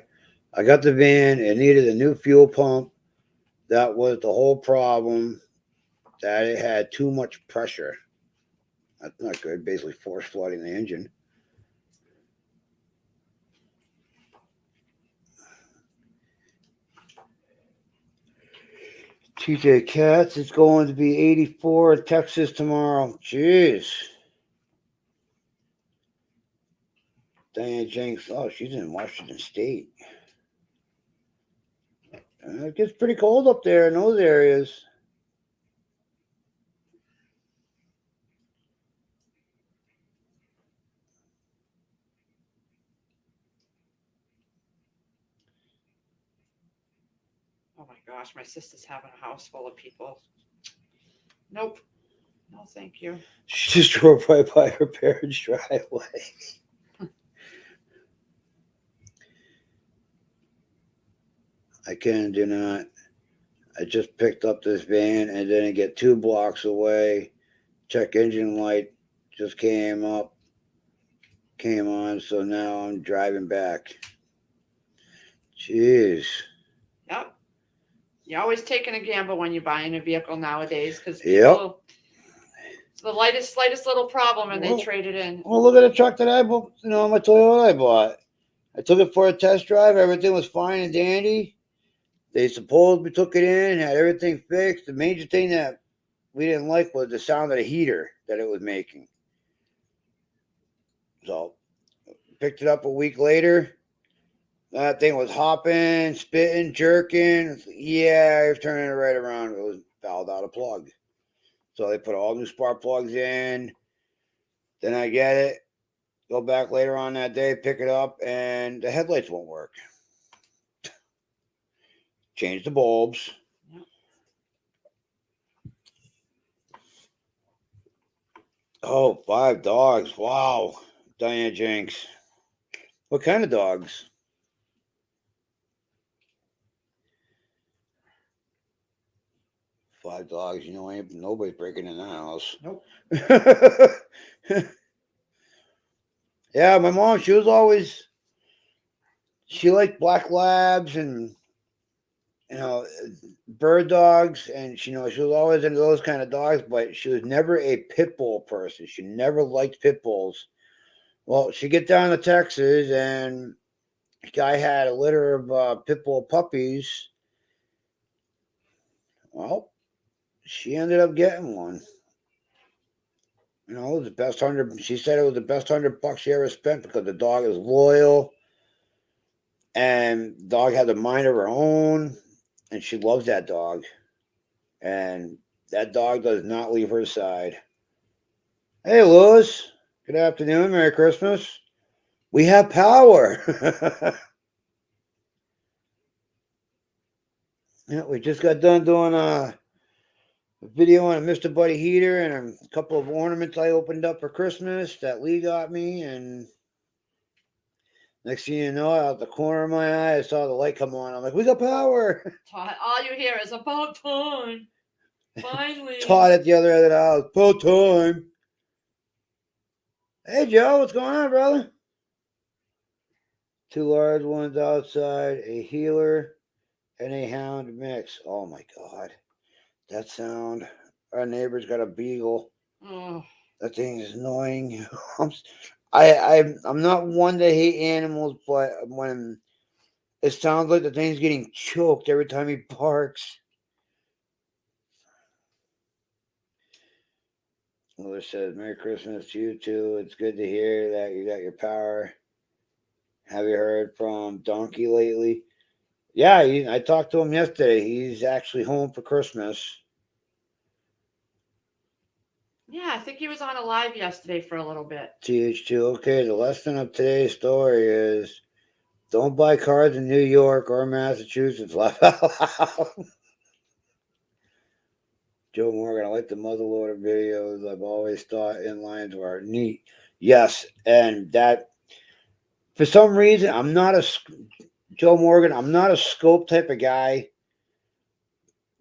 I got the van. It needed a new fuel pump. That was the whole problem, that it had too much pressure. That's not good. Basically force flooding the engine. TJ Katz, it's going to be 84 in Texas tomorrow. Jeez. Diane Jenks, oh, she's in Washington State. It gets pretty cold up there in those areas. Oh my gosh, my sister's having a house full of people. Nope. No, thank you. She just drove right by her parents' driveway. I can do not. I just picked up this van and didn't get 2 blocks away. Check engine light just came up. came on, so now I'm driving back. Jeez. Yep. You're always taking a gamble when you're buying a vehicle nowadays because Yep. people, it's the slightest little problem and they trade it in. Well, look at the truck that I bought, my Toyota I bought. I took it for a test drive. Everything was fine and dandy. They supposedly took it in, had everything fixed. The major thing that we didn't like was the sound of the heater that it was making. So, picked it up a week later. That thing was hopping, spitting, jerking. Yeah, I was turning it right around. It was fouled out a plug. So they put all new spark plugs in. Then I get it. Go back later on that day, pick it up, and the headlights won't work. Change the bulbs. Yep. Oh, 5 dogs. Wow. Diane Jenks. What kind of dogs? Five dogs. Ain't nobody's breaking in the house. Nope. Yeah, my mom, she liked black labs and, bird dogs. And, she was always into those kind of dogs, but she was never a pit bull person. She never liked pit bulls. Well, she get down to Texas and a guy had a litter of pit bull puppies. Well, she ended up getting one. It was the best 100. She said it was the best $100 she ever spent because the dog is loyal, and the dog has a mind of her own, and she loves that dog, and that dog does not leave her side. Hey, Louis. Good afternoon. Merry Christmas. We have power. Yeah, we just got done doing a video on a Mr. Buddy heater and a couple of ornaments I opened up for Christmas that Lee got me. And next thing you know, out the corner of my eye, I saw the light come on. I'm like, we got power. Todd, all you hear is about time. Finally. Todd at the other end of the house. About time. Hey, Joe, what's going on, brother? 2 large ones outside, a healer, and a hound mix. Oh, my God. That sound. Our neighbor's got a beagle. Oh. That thing is annoying. I'm not one to hate animals, but when it sounds like the thing's getting choked every time he barks. Mother says, Merry Christmas to you too. It's good to hear that you got your power. Have you heard from Donkey lately? Yeah, I talked to him yesterday. He's actually home for Christmas. Yeah, I think he was on a live yesterday for a little bit. TH2. Okay, the lesson of today's story is don't buy cars in New York or Massachusetts. Laugh out loud. Joe Morgan, I like the muzzleloader videos. I've always thought inlines were neat. Yes, and that for some reason Joe Morgan. I'm not a scope type of guy,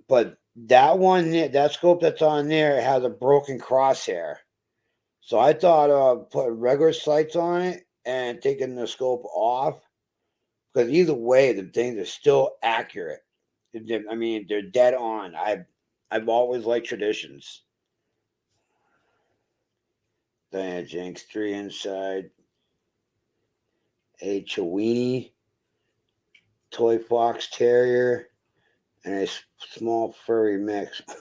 but that scope that's on there has a broken crosshair. So I thought of putting regular sights on it and taking the scope off because either way, the things are still accurate. I mean, they're dead on. I've always liked traditions. Diana Jenks, 3 inside. A Chiweenie toy fox terrier, and a small furry mix. Oh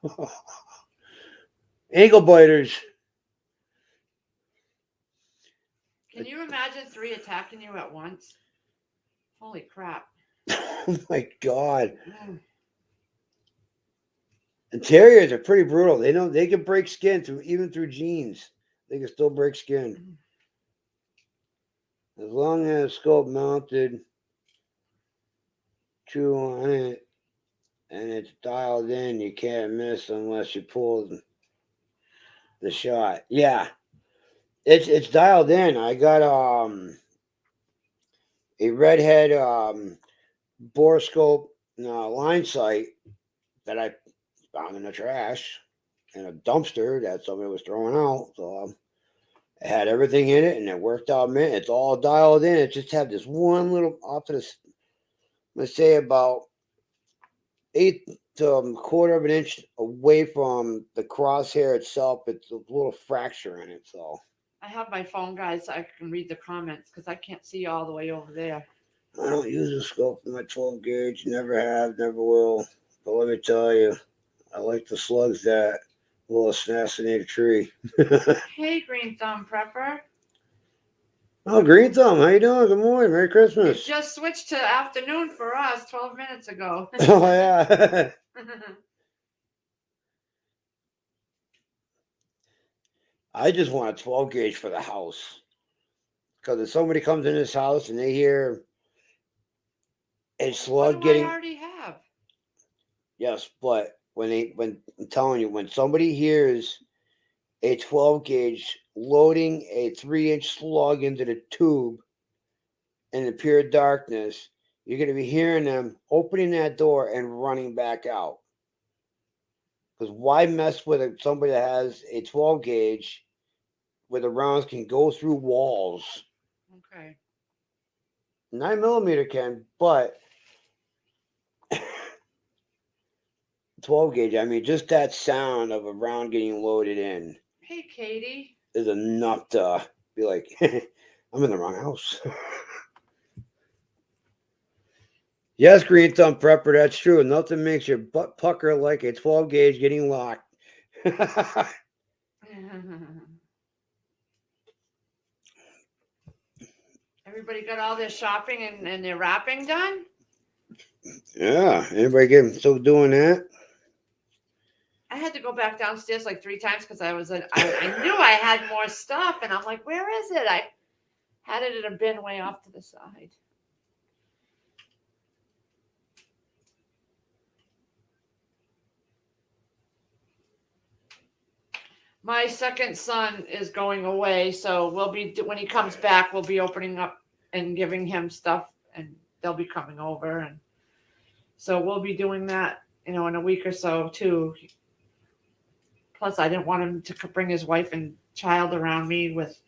my God. Ankle biters. Can you imagine 3 attacking you at once? Holy crap. Oh my God. And terriers are pretty brutal. They can break skin even through jeans. They can still break skin. As long as scope mounted true on it and it's dialed in, you can't miss unless you pull the shot. Yeah. It's dialed in. I got a redhead borescope line sight that I found in the trash in a dumpster that somebody was throwing out. So It had everything in it, and it worked out, man. It's all dialed in. It just had this one little off to this, let's say about 8 to a quarter of an inch away from the crosshair itself. It's a little fracture in it. So I have my phone, guys, so I can read the comments because I can't see all the way over there. I don't use a scope for my 12 gauge. Never have, never will. But let me tell you, I like the slugs that will assassinate a tree. Hey, Green Thumb Prepper. Oh, Green Thumb, how you doing? Good morning. Merry It Christmas. just switched to afternoon for us 12 minutes ago. Oh, yeah. I just want a 12 gauge for the house. Because if somebody comes in this house and they hear a slug What do getting... I already have? Yes, but when I'm telling you, when somebody hears a 12 gauge loading a 3-inch slug into the tube in the pure darkness, you're going to be hearing them opening that door and running back out. Because why mess with somebody that has a 12 gauge where the rounds can go through walls? Okay. 9mm can, but 12 gauge, I mean, just that sound of a round getting loaded in Hey, Katie. is enough to be like, I'm in the wrong house. Yes, Green Thumb Prepper, that's true. Nothing makes your butt pucker like a 12 gauge getting locked. Everybody got all their shopping and their wrapping done? Yeah, anybody still doing that? I had to go back downstairs like 3 times because I knew I had more stuff, and I'm like, where is it? I had it in a bin way off to the side. My second son is going away, so when he comes back, we'll be opening up and giving him stuff, and they'll be coming over, and so we'll be doing that, in a week or so too. Plus, I didn't want him to bring his wife and child around me with,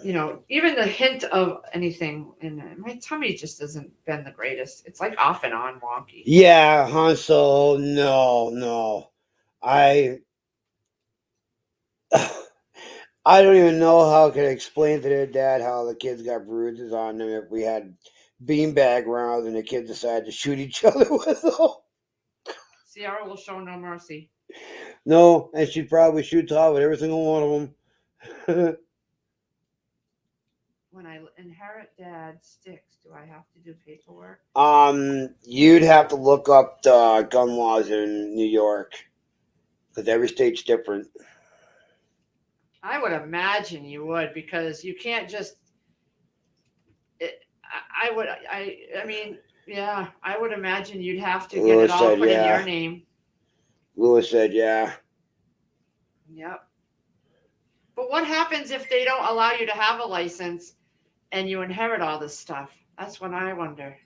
even the hint of anything. And my tummy just hasn't been the greatest. It's like off and on wonky. Yeah, Han Solo, no. I don't even know how I could explain to their dad how the kids got bruises on them if we had beanbag rounds and the kids decided to shoot each other with them. Sierra will show no mercy. No, and she'd probably shoot Todd with every single one of them. When I inherit dad's sticks, do I have to do paperwork? You'd have to look up the gun laws in New York because every state's different. I would imagine you would, because you can't just. I mean, yeah, I would imagine you'd have to get Lewis it all said, put in yeah. your name. Lewis said, yeah. Yep. But what happens if they don't allow you to have a license and you inherit all this stuff? That's what I wonder.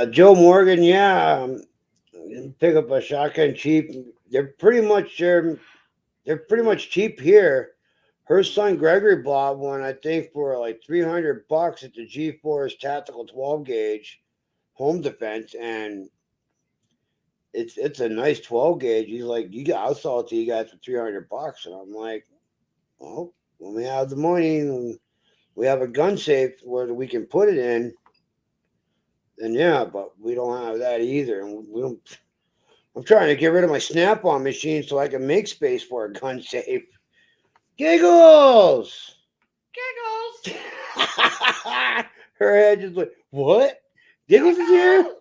Joe Morgan, yeah. Pick up a shotgun cheap. They're pretty much cheap here. Her son Gregory bought one, I think, for like $300 at the G-Force Tactical 12 gauge home defense, and it's a nice 12 gauge. He's like, I'll sell it to you guys for $300, and I'm like, well, when we have the money and we have a gun safe where we can put it in, then yeah, but we don't have that either, and we don't. I'm trying to get rid of my Snap-on machine so I can make space for a gun safe. Giggles! Giggles! Her head just like, what? Giggles is here?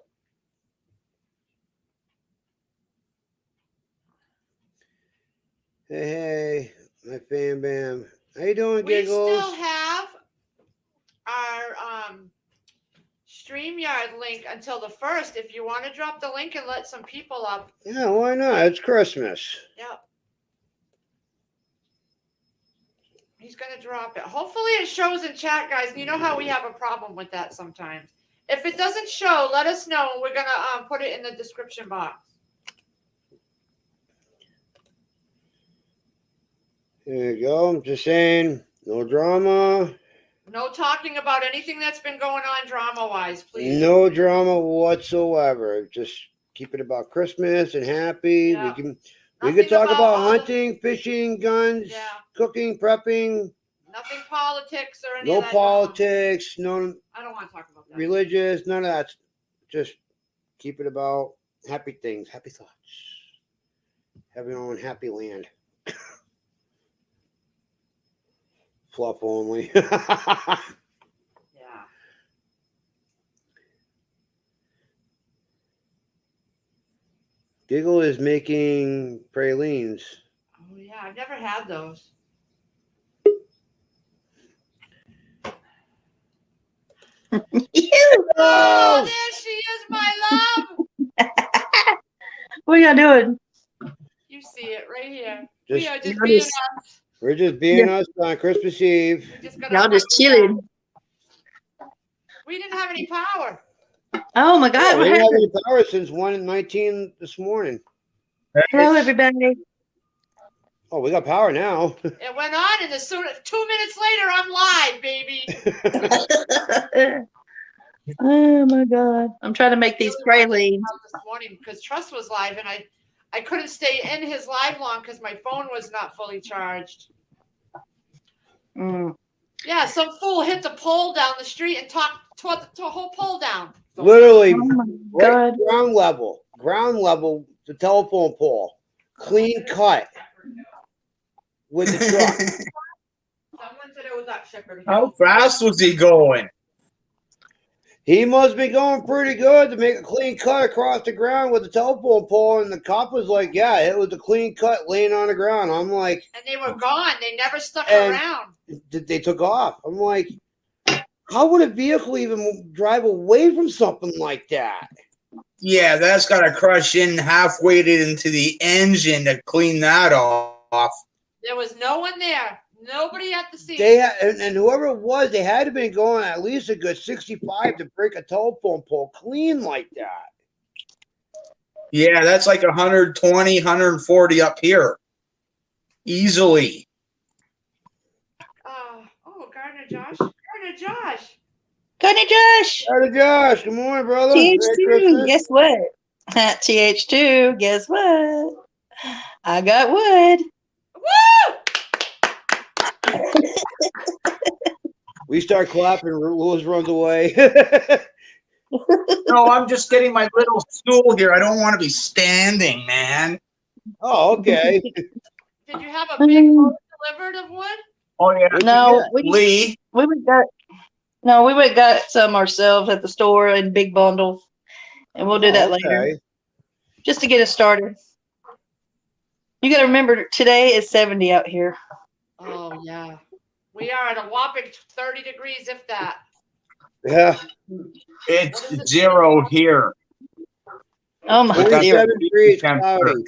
Hey, my fam bam. How you doing, Giggles? We still have our StreamYard link until the 1st. If you want to drop the link and let some people up. Yeah, why not? It's Christmas. Yep. He's going to drop it. Hopefully it shows in chat, guys. You know how we have a problem with that sometimes. If it doesn't show, let us know, and we're going to put it in the description box. There you go. I'm just saying, no drama. No talking about anything that's been going on drama-wise, please. No drama whatsoever. Just keep it about Christmas and happy. Yeah. We could talk about all hunting, fishing, guns, cooking, prepping. Nothing politics or any No of that. politics. No. I don't want to talk about that. Religious. None of that. Just keep it about happy things, happy thoughts. Have your own happy land. Fluff only. Yeah. Giggle is making pralines. Oh yeah, I've never had those. Oh, there she is, my love. What are y'all doing? You see it right here. Just, we are just being us. We're just being us on Christmas Eve. Y'all just chilling. We didn't have any power. Oh my God! We didn't have any power since 1:19 this morning. Hello, everybody. Oh, we got power now. It went on, and as soon as 2 minutes later, I'm live, baby. Oh my God! I'm trying to make these pralines. This morning because Trust was live, and I couldn't stay in his live long because my phone was not fully charged. Yeah, some fool hit the pole down the street and tore the whole pole down. Literally, right ground level, the telephone pole, clean cut with the truck. Someone said it was that shipper. How fast was he going? He must be going pretty good to make a clean cut across the ground with the telephone pole. And the cop was like, yeah, it was a clean cut laying on the ground. I'm like. And they were gone. They never stuck around. They took off. I'm like, how would a vehicle even drive away from something like that? Yeah, that's got to crush in halfway into the engine to clean that off. There was no one there. Nobody at the scene. And whoever it was, they had to be going at least a good 65 to break a telephone pole clean like that. Yeah, that's like 120, 140 up here. Easily. Gardner Josh. Gardner Josh. Gardner Josh. Gardner Josh. Good morning, brother. TH2. Guess what? TH2. Guess what? I got wood. Woo! We start clapping. Lewis runs away. No, I'm just getting my little stool here. I don't want to be standing, man. Oh, okay. Did you have a big load delivered of wood? Oh yeah. No, Lee. We got some ourselves at the store in big bundles, and we'll do that later, just to get us started. You got to remember, today is 70 out here. Oh yeah, we are at a whopping 30 degrees, if that. Yeah. It's 0 here. Oh my God. 37 degrees cloudy.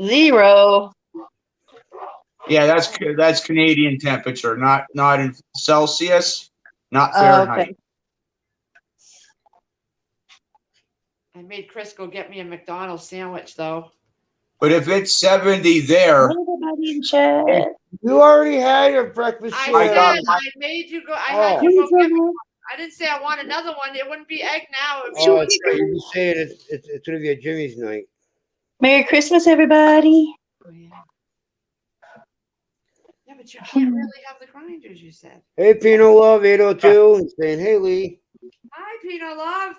0. Yeah, that's Canadian temperature, not in Celsius, not Fahrenheit. Okay. I made Chris go get me a McDonald's sandwich, though. But if it's 70 there, everybody in chat. You already had your breakfast. I made you go. I had you go get me. I didn't say I want another one. It wouldn't be egg now. You'd be saying it's gonna be a Jimmy's night. Merry Christmas, everybody. Oh, yeah. Yeah, but you can't really have the grinders, you said. Hey, Pino Love 802 saying, hey, Lee. Hi, Pino Love.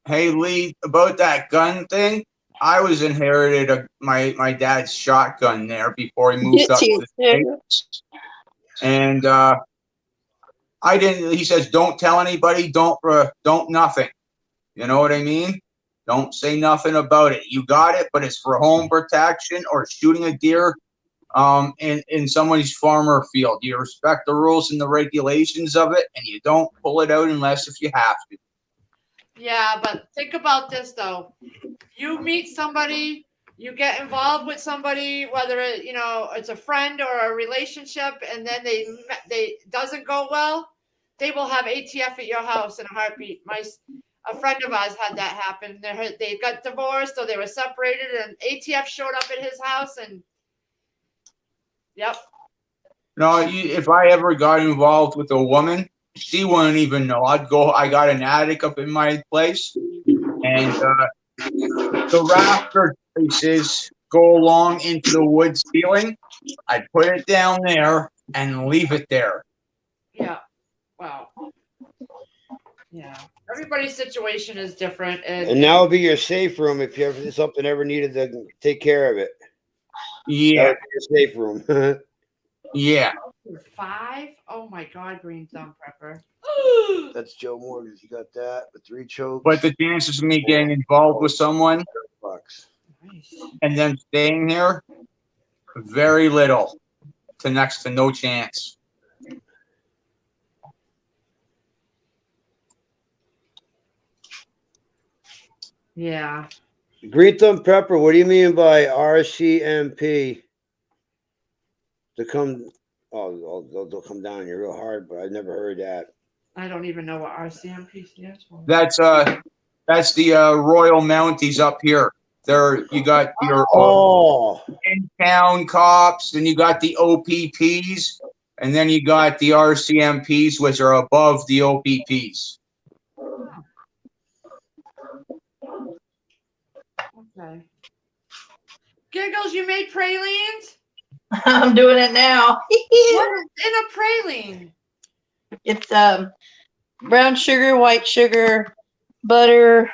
hey Lee, about that gun thing, I was inherited my dad's shotgun there before he moved up to the States. And I didn't. He says, "Don't tell anybody. Don't nothing." You know what I mean? Don't say nothing about it. You got it, but it's for home protection or shooting a deer in somebody's farmer field. You respect the rules and the regulations of it, and you don't pull it out unless if you have to. Yeah, but think about this though. You meet somebody, you get involved with somebody, whether it, it's a friend or a relationship, and then they doesn't go well, they will have ATF at your house in a heartbeat. A friend of ours had that happen. They got divorced or they were separated, and ATF showed up at his house, and yep. No, if I ever got involved with a woman, she wouldn't even know. I got an attic up in my place, and the rafter traces go along into the wood ceiling. I'd put it down there and leave it there. Yeah. Wow. Yeah. Everybody's situation is different. And that would be your safe room if something ever needed to take care of it. Yeah. That would be your safe room. Yeah. 5? Oh my God, green thumb prepper. That's Joe Morgan. You got that? The 3 chokes. But the chances of me getting involved with someone Nice. and then staying here, very little to next to no chance. Yeah. Green thumb prepper. What do you mean by RCMP? To come, they'll come down on you real hard, but I've never heard that. I don't even know what RCMP stands for. That's the Royal Mounties up here. You got your in-town cops, then you got the OPPs, and then you got the RCMPs, which are above the OPPs. Okay. Giggles, you made pralines? I'm doing it now. What is in a praline? It's brown sugar, white sugar, butter,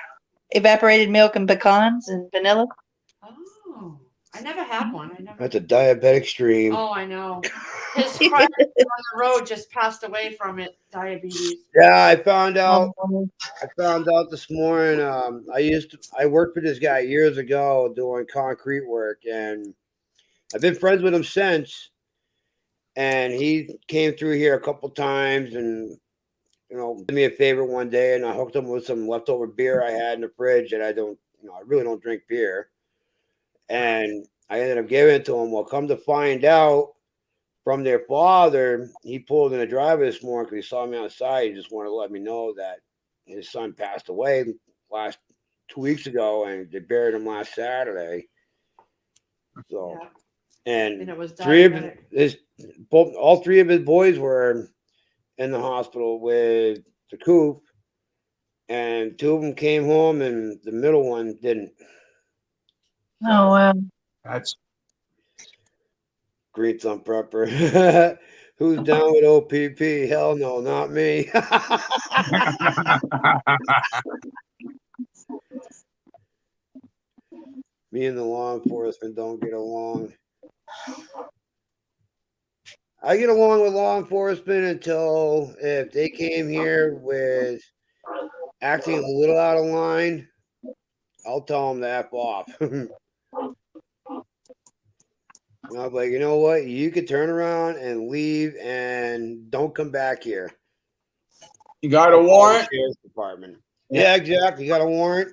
evaporated milk, and pecans and vanilla. Oh, I never had one. That's a diabetic stream. Oh, I know. His friend on the road just passed away from it, diabetes. Yeah, I found out. This morning. I worked with this guy years ago doing concrete work, and I've been friends with him since. And he came through here a couple times, and did me a favor one day, and I hooked him with some leftover beer I had in the fridge, and I really don't drink beer, and I ended up giving it to him. Well, come to find out, from their father, he pulled in the driveway this morning because he saw me outside. He just wanted to let me know that his son passed away last 2 weeks ago, and they buried him last Saturday. So, Yeah. and it was all 3 of his boys were in the hospital with the coop, and 2 of them came home, and the middle one didn't. Oh wow! That's Green thumb prepper. Who's down with OPP? Hell no, not me. Me and the law enforcement don't get along. I get along with law enforcement until if they came here with acting a little out of line, I'll tell them to F off. And I'm like, you know what? You could turn around and leave and don't come back here. You got a warrant? Sheriff's Department. Yeah, exactly. You got a warrant?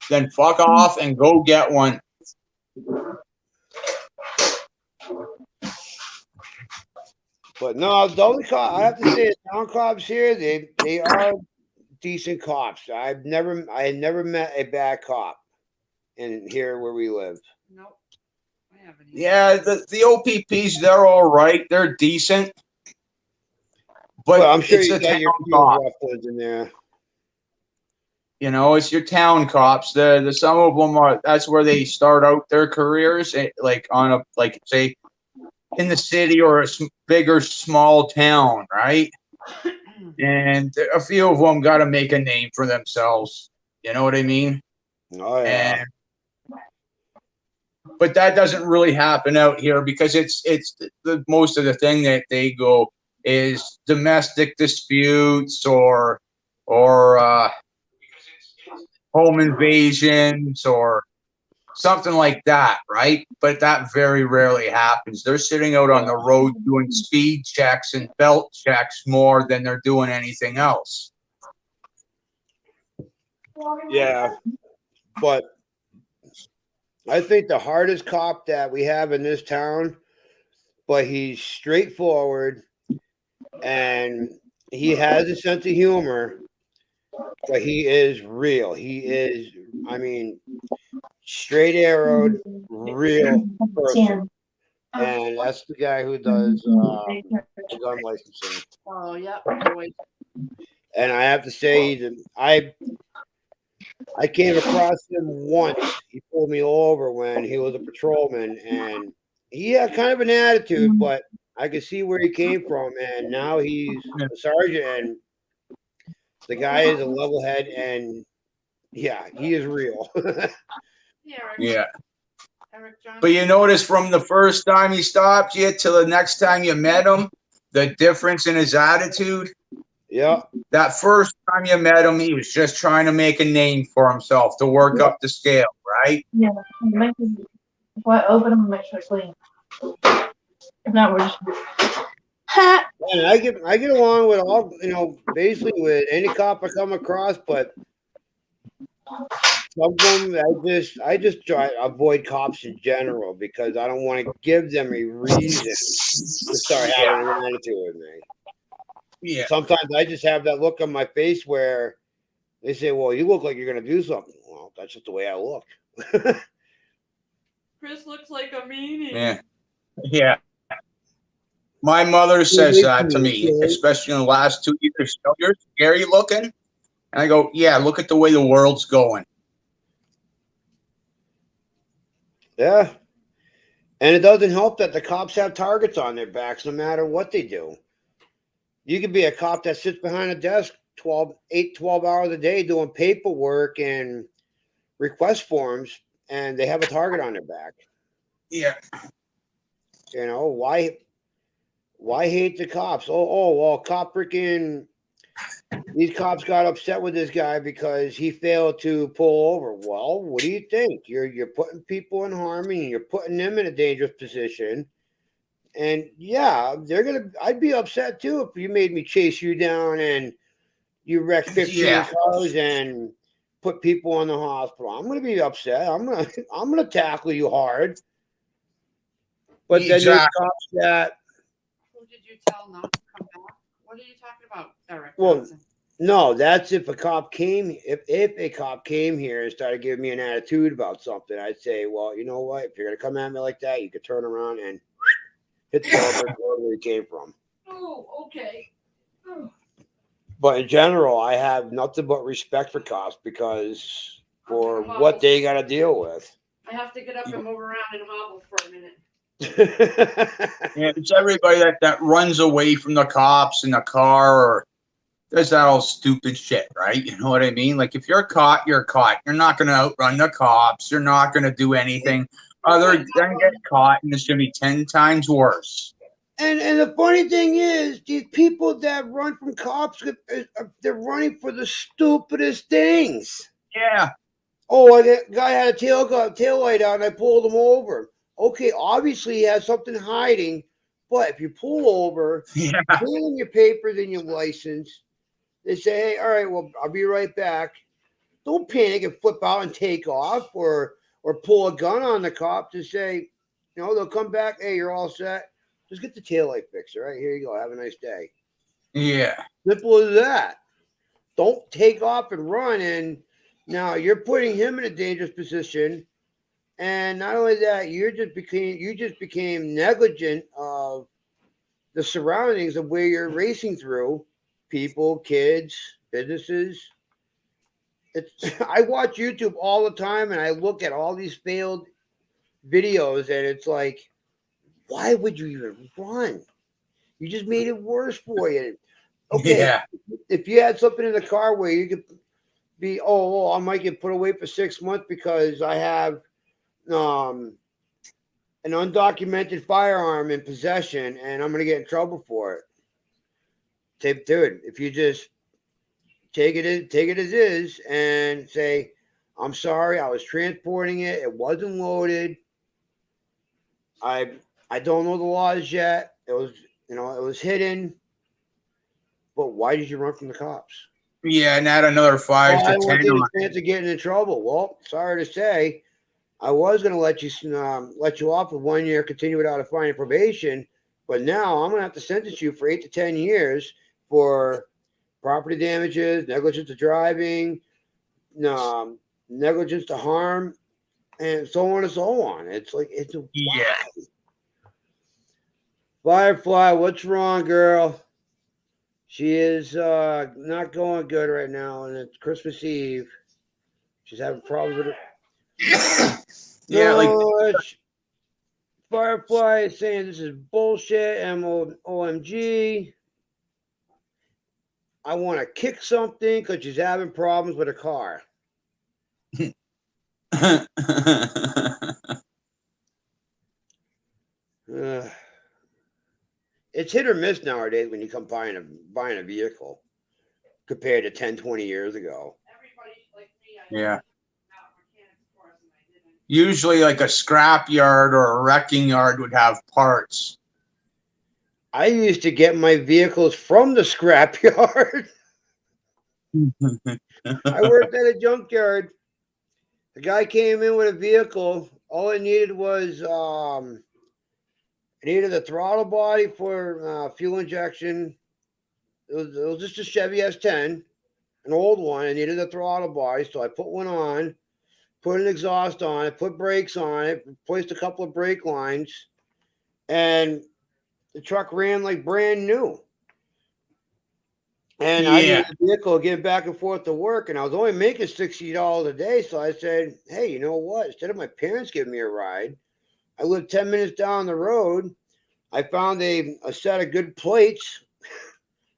Then fuck off and go get one. But no, those cops, I have to say, the town cops here, they are decent cops. I had never met a bad cop in here where we live. Nope. I haven't. Yeah, the OPPs, they're all right. They're decent. But well, I'm sure it's you got your rough ones in there. It's your town cops. The some of them are. That's where they start out their careers, like say, in the city or a bigger small town, right? And a few of them got to make a name for themselves. You know what I mean? Oh yeah. But that doesn't really happen out here because it's the most of the thing that they go is domestic disputes or home invasions or something like that, right? But that very rarely happens. They're sitting out on the road doing speed checks and belt checks more than they're doing anything else. Yeah, but I think the hardest cop that we have in this town, but he's straightforward and he has a sense of humor, but he is real. He is, I mean, straight arrowed, real person. And that's the guy who does the gun licensing. Oh, yeah. Boy. And I have to say, I came across him once. He pulled me over when he was a patrolman, and he had kind of an attitude, but I could see where he came from. And now he's a sergeant, and the guy is a level head, and yeah, he is real. Yeah. Eric Johnson. But you notice from the first time he stopped you till the next time you met him, the difference in his attitude. Yeah. That first time you met him, he was just trying to make a name for himself to work up the scale, right? Yeah. If I open them, make sure it's clean. If not, we're just. And I get along with all, basically with any cop I come across, but some of them I just try to avoid cops in general because I don't want to give them a reason to start having an attitude with me. Yeah. Sometimes I just have that look on my face where they say, "Well, you look like you're going to do something." Well, that's just the way I look. Chris looks like a meanie. Yeah. Yeah. My mother says that to me, especially in the last 2 years. "Oh, you're scary looking." And I go, "Yeah, look at the way the world's going." Yeah. And it doesn't help that the cops have targets on their backs no matter what they do. You could be a cop that sits behind a desk 12 hours a day doing paperwork and request forms, and they have a target on their back. Yeah. Why hate the cops? Well, these cops got upset with this guy because he failed to pull over. Well, what do you think? You're putting people in harm's and you're putting them in a dangerous position. And yeah, I'd be upset too if you made me chase you down and you wrecked 15 cars and put people in the hospital. I'm gonna be upset. I'm gonna tackle you hard. But then there's cops that. Who did you tell not to come back? What are you talking about, Eric? Well, no, that's if a cop came. If a cop came here and started giving me an attitude about something, I'd say, well, you know what? If you're gonna come at me like that, you could turn around and hit the over where you came from. Oh, okay. Oh. But in general, I have nothing but respect for cops because for what they got to deal with. I have to get up and move around and hobble for a minute. Yeah, it's everybody that runs away from the cops in the car or does that all stupid shit, right? You know what I mean? Like if you're caught, you're caught. You're not going to outrun the cops. You're not going to do anything other than get caught, and it's going to be 10 times worse. And the funny thing is, these people that run from cops, they're running for the stupidest things. Yeah. Oh, that guy had a tail light out, and I pulled him over. Okay, obviously he has something hiding, but if you pull over, hand in your papers and your license, they say, "Hey, all right, well, I'll be right back." Don't panic and flip out and take off, or pull a gun on the cop to say, they'll come back. Hey, you're all set. Just get the taillight fixed. All right, here you go. Have a nice day. Yeah. Simple as that. Don't take off and run. And now you're putting him in a dangerous position. And not only that, you just became negligent of the surroundings of where you're racing through. People, kids, businesses. I watch YouTube all the time, and I look at all these failed videos, and it's like, why would you even run? You just made it worse for you. Okay, if you had something in the car where you could be, I might get put away for 6 months because I have an undocumented firearm in possession, and I'm going to get in trouble for it. Dude, if you just take it as is and say, "I'm sorry, I was transporting it. It wasn't loaded. I don't know the laws yet. It was hidden. But why did you run from the cops?" Yeah, and add another 5 to 10. I want to get a chance of getting in trouble. Well, sorry to say, I was going to let you off with 1 year, continue without a fine and probation, but now I'm going to have to sentence you for 8 to 10 years for property damages, negligence of driving, negligence to harm, and so on and so on. It's like, it's Yeah. Firefly, what's wrong, girl? She is not going good right now, and it's Christmas Eve. She's having problems with it. Yeah, Firefly is saying this is bullshit. OMG. I want to kick something because she's having problems with her car. It's hit or miss nowadays when you come buying a vehicle compared to 10, 20 years ago. Yeah. Usually like a scrap yard or a wrecking yard would have parts. I used to get my vehicles from the scrap yard. I worked at a junkyard. The guy came in with a vehicle. All it needed was it needed a throttle body for fuel injection. It was just a Chevy S10, an old one. I needed a throttle body, so I put one on, put an exhaust on it, put brakes on it, replaced a couple of brake lines, and the truck ran like brand new. And I needed a vehicle to get back and forth to work, and I was only making $60 a day. So I said, hey, you know what? Instead of my parents giving me a ride, I lived 10 minutes down the road. I found a set of good plates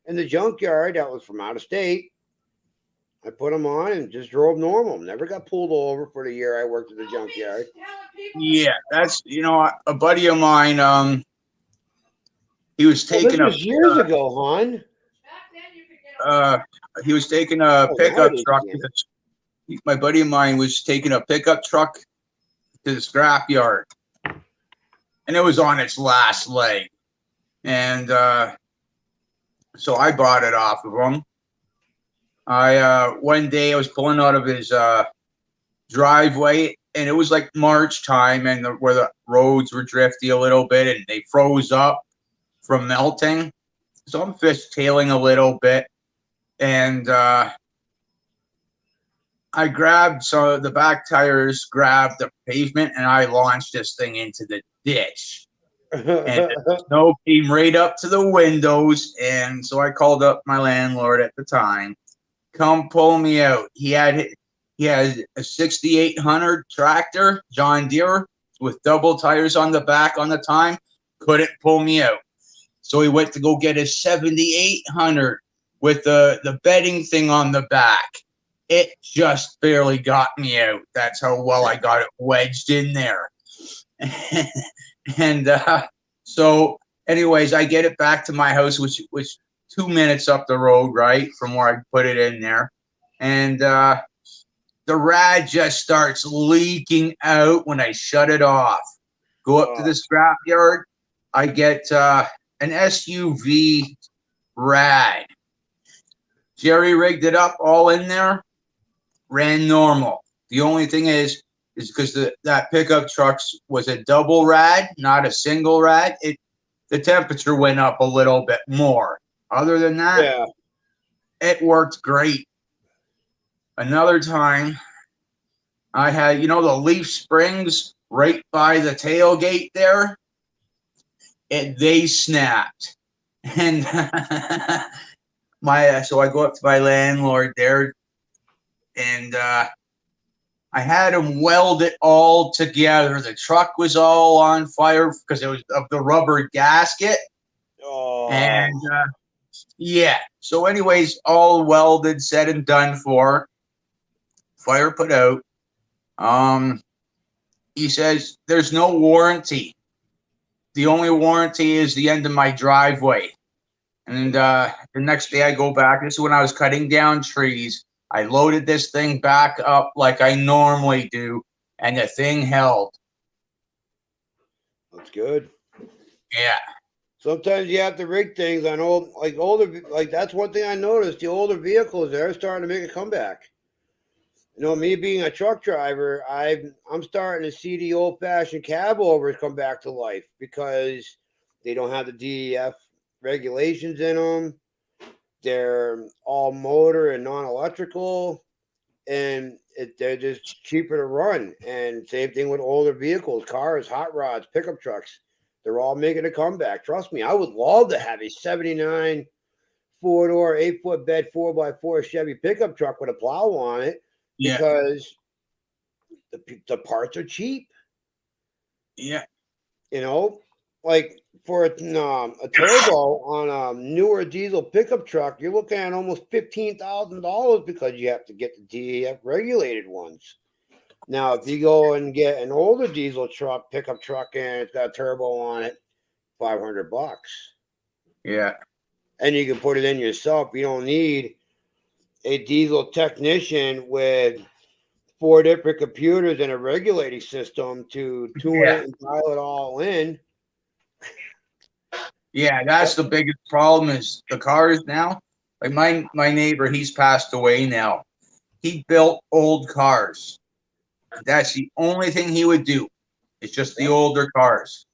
in the junkyard that was from out of state. I put them on and just drove normal. Never got pulled over for the year I worked at the junkyard. Yeah, that's, a buddy of mine, he was taking this was years ago, hon. He was taking a pickup truck. My buddy of mine was taking a pickup truck to the scrap yard, and it was on its last leg. And so I bought it off of him. One day I was pulling out of his driveway, and it was like March time, and where the roads were drifty a little bit, and they froze up from melting. So I'm fishtailing a little bit. And I grabbed the back tires, grabbed the pavement, and I launched this thing into the ditch. And the snow came right up to the windows. And so I called up my landlord at the time, come pull me out. He had a 6800 tractor, John Deere, with double tires on the back on the time. Couldn't pull me out. So he went to go get a 7800 with the bedding thing on the back. It just barely got me out. That's how well I got it wedged in there. And so anyways, I get it back to my house, which was 2 minutes up the road, right, from where I put it in there. And the rad just starts leaking out when I shut it off. Go up to the scrap yard. I get an SUV rad. Jerry rigged it up all in there, ran normal. The only thing is because that pickup truck was a double rad, not a single rad. The temperature went up a little bit more. Other than that, it worked great. Another time, I had, the leaf springs right by the tailgate there. They snapped. And so I go up to my landlord there, and I had him weld it all together. The truck was all on fire because it was of the rubber gasket. And so anyways, all welded, said and done for. Fire put out. He says there's no warranty. The only warranty is the end of my driveway. And the next day I go back. This is when I was cutting down trees. I loaded this thing back up like I normally do, and the thing held. That's good. Yeah. Sometimes you have to rig things on older, that's one thing I noticed. The older vehicles, they're starting to make a comeback. Me being a truck driver, I'm starting to see the old-fashioned cab overs come back to life because they don't have the DEF regulations in them. they're all motor and non-electrical, and they're just cheaper to run. And same thing with older vehicles, cars, hot rods, pickup trucks. They're all making a comeback. Trust me, I would love to have a 79 four-door, 8-foot bed, 4x4 Chevy pickup truck with a plow on it Yeah. because the parts are cheap. Yeah. You know, like for a turbo on a newer diesel pickup truck, you're looking at almost $15,000 because you have to get the DEF regulated ones. Now, if you go and get an older diesel truck, pickup truck, and it's got a turbo on it, $500. Yeah. And you can put it in yourself. You don't need a diesel technician with 4 different computers and a regulating system to tune it and dial it all in. Yeah, that's the biggest problem is the cars now. Like my neighbor, he's passed away now. He built old cars. That's the only thing he would do. It's just the older cars.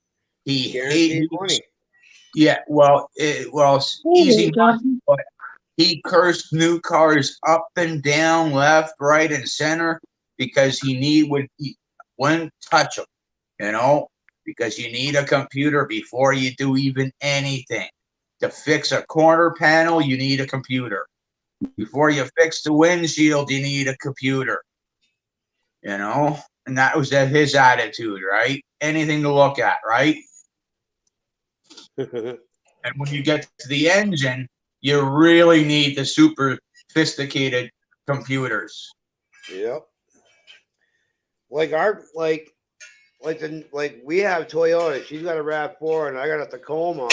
He Guaranteed money. Yeah, well, it's easy money, but he cursed new cars up and down, left, right, and center because he wouldn't touch them, you know, because you need a computer before you do even anything. To fix a corner panel, you need a computer. Before you fix the windshield, you need a computer. You know, and that was his attitude, right? Anything to look at, right? And when you get to the engine, you really need the super sophisticated computers. Yep. Like we have Toyota. She's got a RAV4 and I got a Tacoma.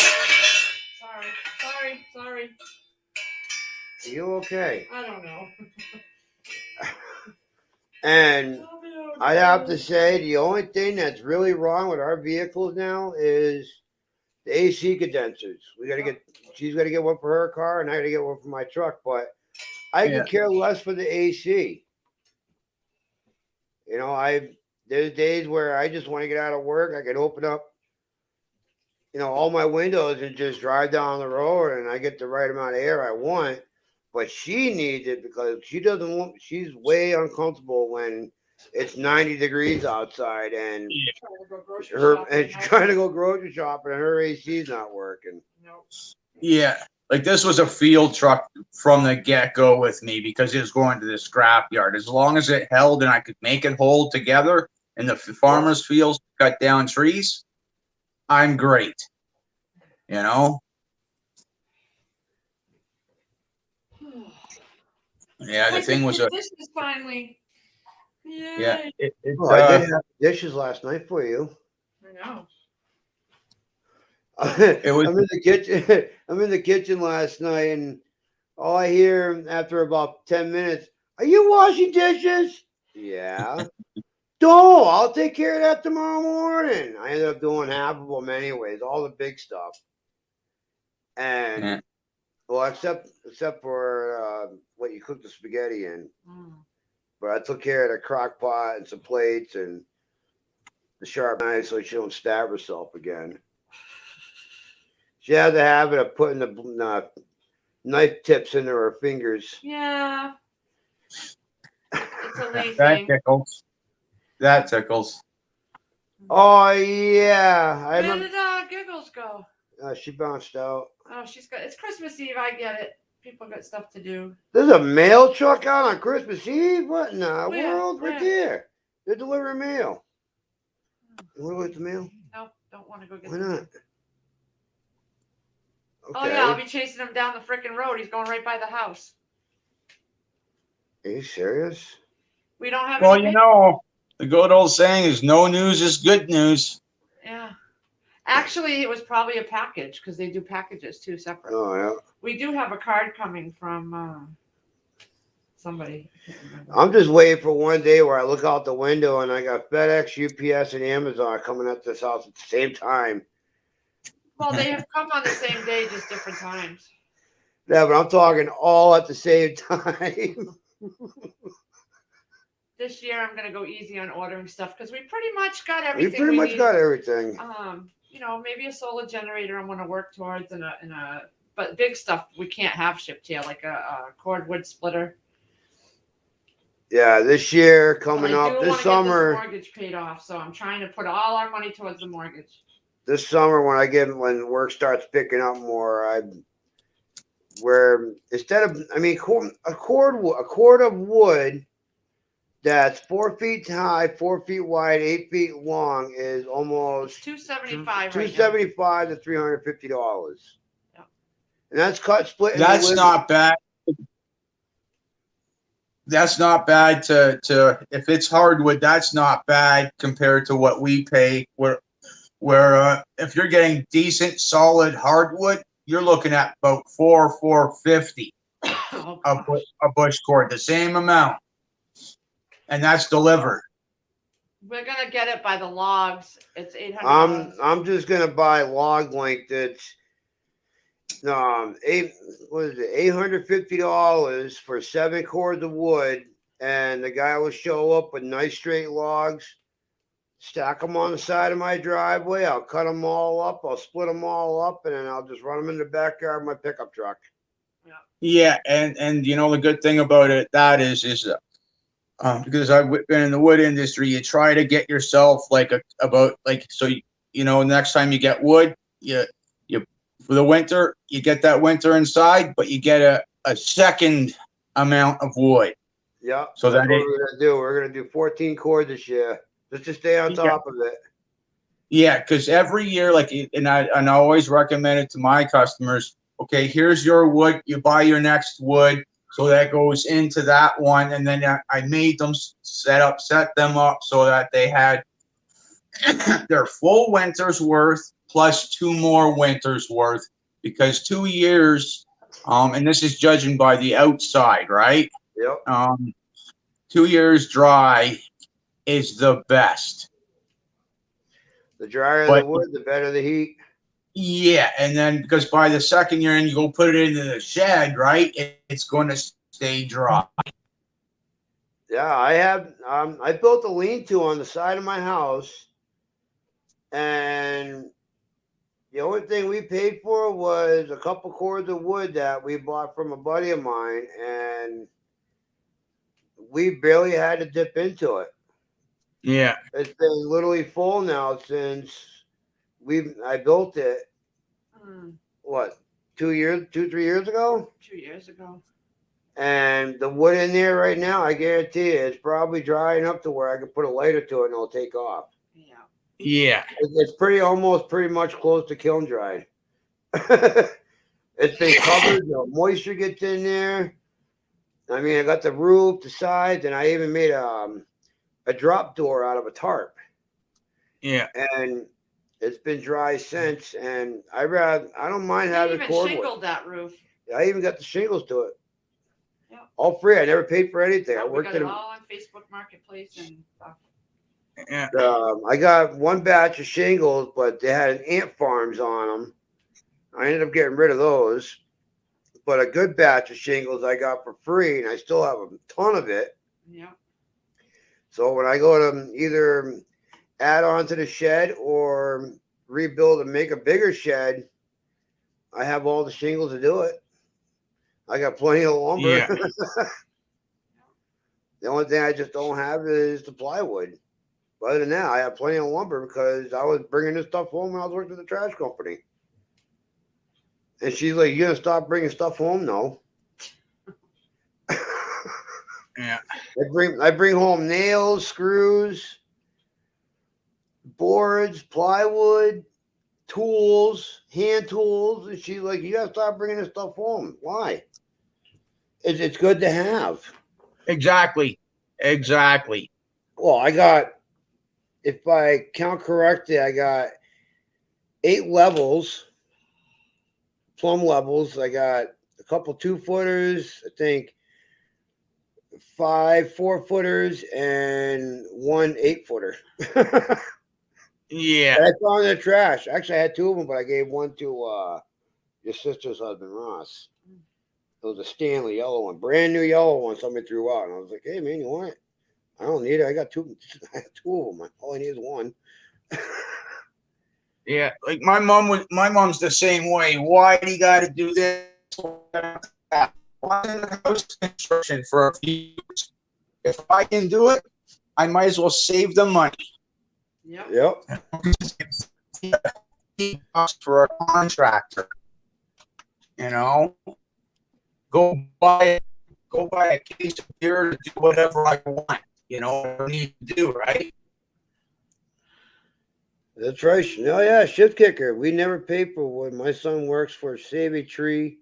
Sorry. Are you okay? I don't know. And I have to say the only thing that's really wrong with our vehicles now is the AC condensers. She's got to get one for her car and I got to get one for my truck, but I can care less for the AC. You know, there's days where I just want to get out of work. I can open up, all my windows and just drive down the road and I get the right amount of air I want. But she needs it because she's way uncomfortable when it's 90 degrees outside and she's trying to go grocery shopping and her AC's not working. Nope. Yeah. Like this was a field truck from the get-go with me because it was going to the scrapyard. As long as it held and I could make it hold together in the farmer's fields, cut down trees, I'm great. You know? Yeah, the thing was this is finally. Yay. Yeah. I did have dishes last night for you. I know. It was. I'm in the kitchen. I'm in the kitchen last night, and all I hear after about 10 minutes, "Are you washing dishes?" Yeah. Don't. I'll take care of that tomorrow morning. I ended up doing half of them anyways, all the big stuff. And well, except for what you cook the spaghetti in. But I took care of the crock pot and some plates and the sharp knife so she don't stab herself again. She has a habit of putting the knife tips into her fingers. Yeah. It's a late that tickles. That tickles. Oh yeah. Where did Giggles go? She bounced out. Oh, it's Christmas Eve. I get it. People got stuff to do. There's a mail truck out on Christmas Eve? What in the world? Right there. They're delivering mail. You want to go get the mail? No, don't want to go get Why the mail. not? Okay. Oh, yeah, I'll be chasing him down the freaking road. He's going right by the house. Are you serious? We don't have Well, anything? the good old saying is no news is good news. Yeah. Actually, it was probably a package because they do packages too, separate. Oh, yeah. We do have a card coming from somebody. I'm just waiting for one day where I look out the window and I got FedEx, UPS, and Amazon coming at this house at the same time. Well, they have come on the same day, just different times. Yeah, but I'm talking all at the same time. This year, I'm going to go easy on ordering stuff because we pretty much got everything. We got everything. Maybe a solar generator I'm going to work towards and a but big stuff we can't have shipped here, like a cordwood splitter. Yeah, this year But coming I up, do this want to get summer. this mortgage paid off, so I'm trying to put all our money towards the mortgage. This summer when work starts picking up more, where instead of a cord of wood that's 4 feet high, 4 feet wide, 8 feet long is It's almost $275 right now. $275 to $350. Yeah. And that's cut split. That's not bad. That's not bad to if it's hardwood, that's not bad compared to what we pay. Where if you're getting decent solid hardwood, you're looking at about $450 Oh, a bush cord, the same amount, and that's delivered. we're gonna get it by the logs. It's $800. I'm just gonna buy log length that's $850 for 7 cords of wood, and the guy will show up with nice straight logs, stack them on the side of my driveway. I'll cut them all up, I'll split them all up, and then I'll just run them in the backyard of my pickup truck. Yeah, and you know the good thing about it because I've been in the wood industry, you try to get yourself next time you get wood, you for the winter, you get that winter inside, but you get a second amount of wood. Yeah, so that's what we're gonna do. We're gonna do 14 cords this year, just to stay on top of it. Yeah, because every year, and I always recommend it to my customers. Okay, here's your wood. You buy your next wood, so that goes into that one, and then I made them set them up so that they had their full winter's worth plus 2 more winters worth, because 2 years, and this is judging by the outside, right? Yep. 2 years dry is the best. The drier the wood, the better the heat. Yeah, and then because by the second year in, you go put it into the shed, right? It's going to stay dry. Yeah, I have. I built a lean-to on the side of my house, and the only thing we paid for was a couple cords of wood that we bought from a buddy of mine, and we barely had to dip into it. Yeah, it's been literally full now since I built it. What, 3 years ago? 2 years ago. And the wood in there right now, I guarantee you, it's probably dry enough to where I can put a lighter to it and it'll take off. Yeah. It's pretty much close to kiln dried. It's been covered. The moisture gets in there. I mean, I got the roof, the sides, and I even made a drop door out of a tarp. Yeah. And it's been dry since. And I don't mind having cordwood. You even shingled that roof. I even got the shingles to it. Yeah. All free. I never paid for anything. No, I worked we got it all on Facebook Marketplace and stuff. Yeah. I got one batch of shingles, but they had an ant farms on them. I ended up getting rid of those. But a good batch of shingles I got for free, and I still have a ton of it. Yeah. So when I go to either add on to the shed or rebuild and make a bigger shed, I have all the shingles to do it. I got plenty of lumber. Yeah. The only thing I just don't have is the plywood. But other than that, I have plenty of lumber because I was bringing this stuff home when I was working at the trash company. And she's like, "You gonna stop bringing stuff home?" No. Yeah. I bring home nails, screws, boards, plywood, tools, hand tools, and she's like, "You gotta stop bringing this stuff home." Why? It's good to have. Exactly. Well, if I count correctly, I got 8 levels, plumb levels. I got a couple 2-footers, I think 5 4-footers, and 1 8-footer. Yeah. I found in the trash. Actually, I had 2 of them, but I gave one to your sister's husband, Ross. It was a Stanley yellow one, brand new yellow one. Somebody threw out, and I was like, "Hey, man, you want it?" "I don't need it. I got 2. I have 2 of them. All I need is 1." Yeah, like my mom's the same way. Why do you got to do this? Why in the house construction for a few years? If I can do it, I might as well save the money. Yep. For a contractor, you know, go buy a case of beer to do whatever I want. You know what I need to do, right? That's right. Oh yeah, shift kicker. We never pay for wood. My son works for Save a Tree,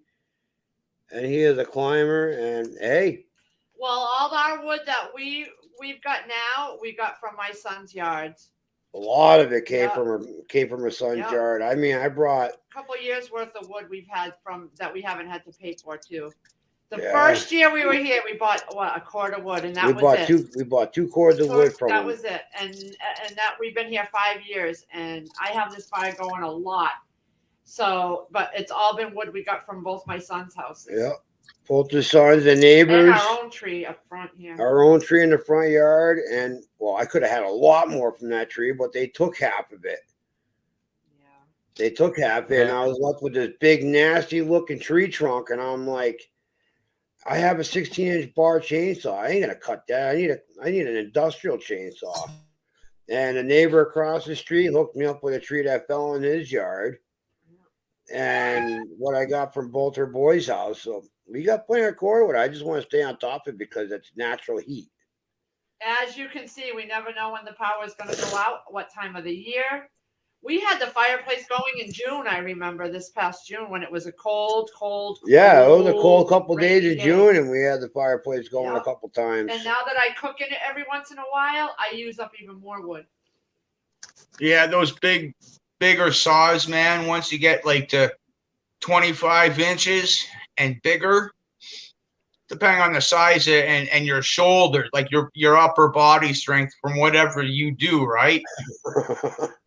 and he is a climber. And hey, Well, all our wood that we've got now, we got from my son's yards. a lot of it came Yep. from her son's Yep. yard. I mean, I brought A couple of years worth of wood we've had from that we haven't had to pay for too. The Yeah. first year we were here, we bought a cord of wood, and that was it. We bought 2 cords of wood from That him. was it, and that we've been here 5 years, and I have this fire going a lot. So, but it's all been wood we got from both my son's houses. Yeah. Both the sons and And neighbors. our own tree up front here. Our own tree in the front yard, and well, I could have had a lot more from that tree, but they took half of it. Yeah. They took half of it, and I was left with this big, nasty looking tree trunk, and I'm like, I have a 16-inch bar chainsaw. I ain't gonna cut that. I need an industrial chainsaw. And a neighbor across the street hooked me up with a tree that fell in his yard, and what I got from both her boys' house. So we got plenty of cordwood. I just want to stay on top of it because it's natural heat. As you can see, we never know when the power is going to go out, what time of the year. We had the fireplace going in June, I remember, this past June when it was a cold. Yeah, it was a cold couple days in rainy June, and we had the fireplace going Yep. a couple times. And now that I cook in it every once in a while, I use up even more wood. Yeah, those bigger saws, man. Once you get like to 25 inches and bigger, depending on the size and your shoulder, like your upper body strength from whatever you do, right?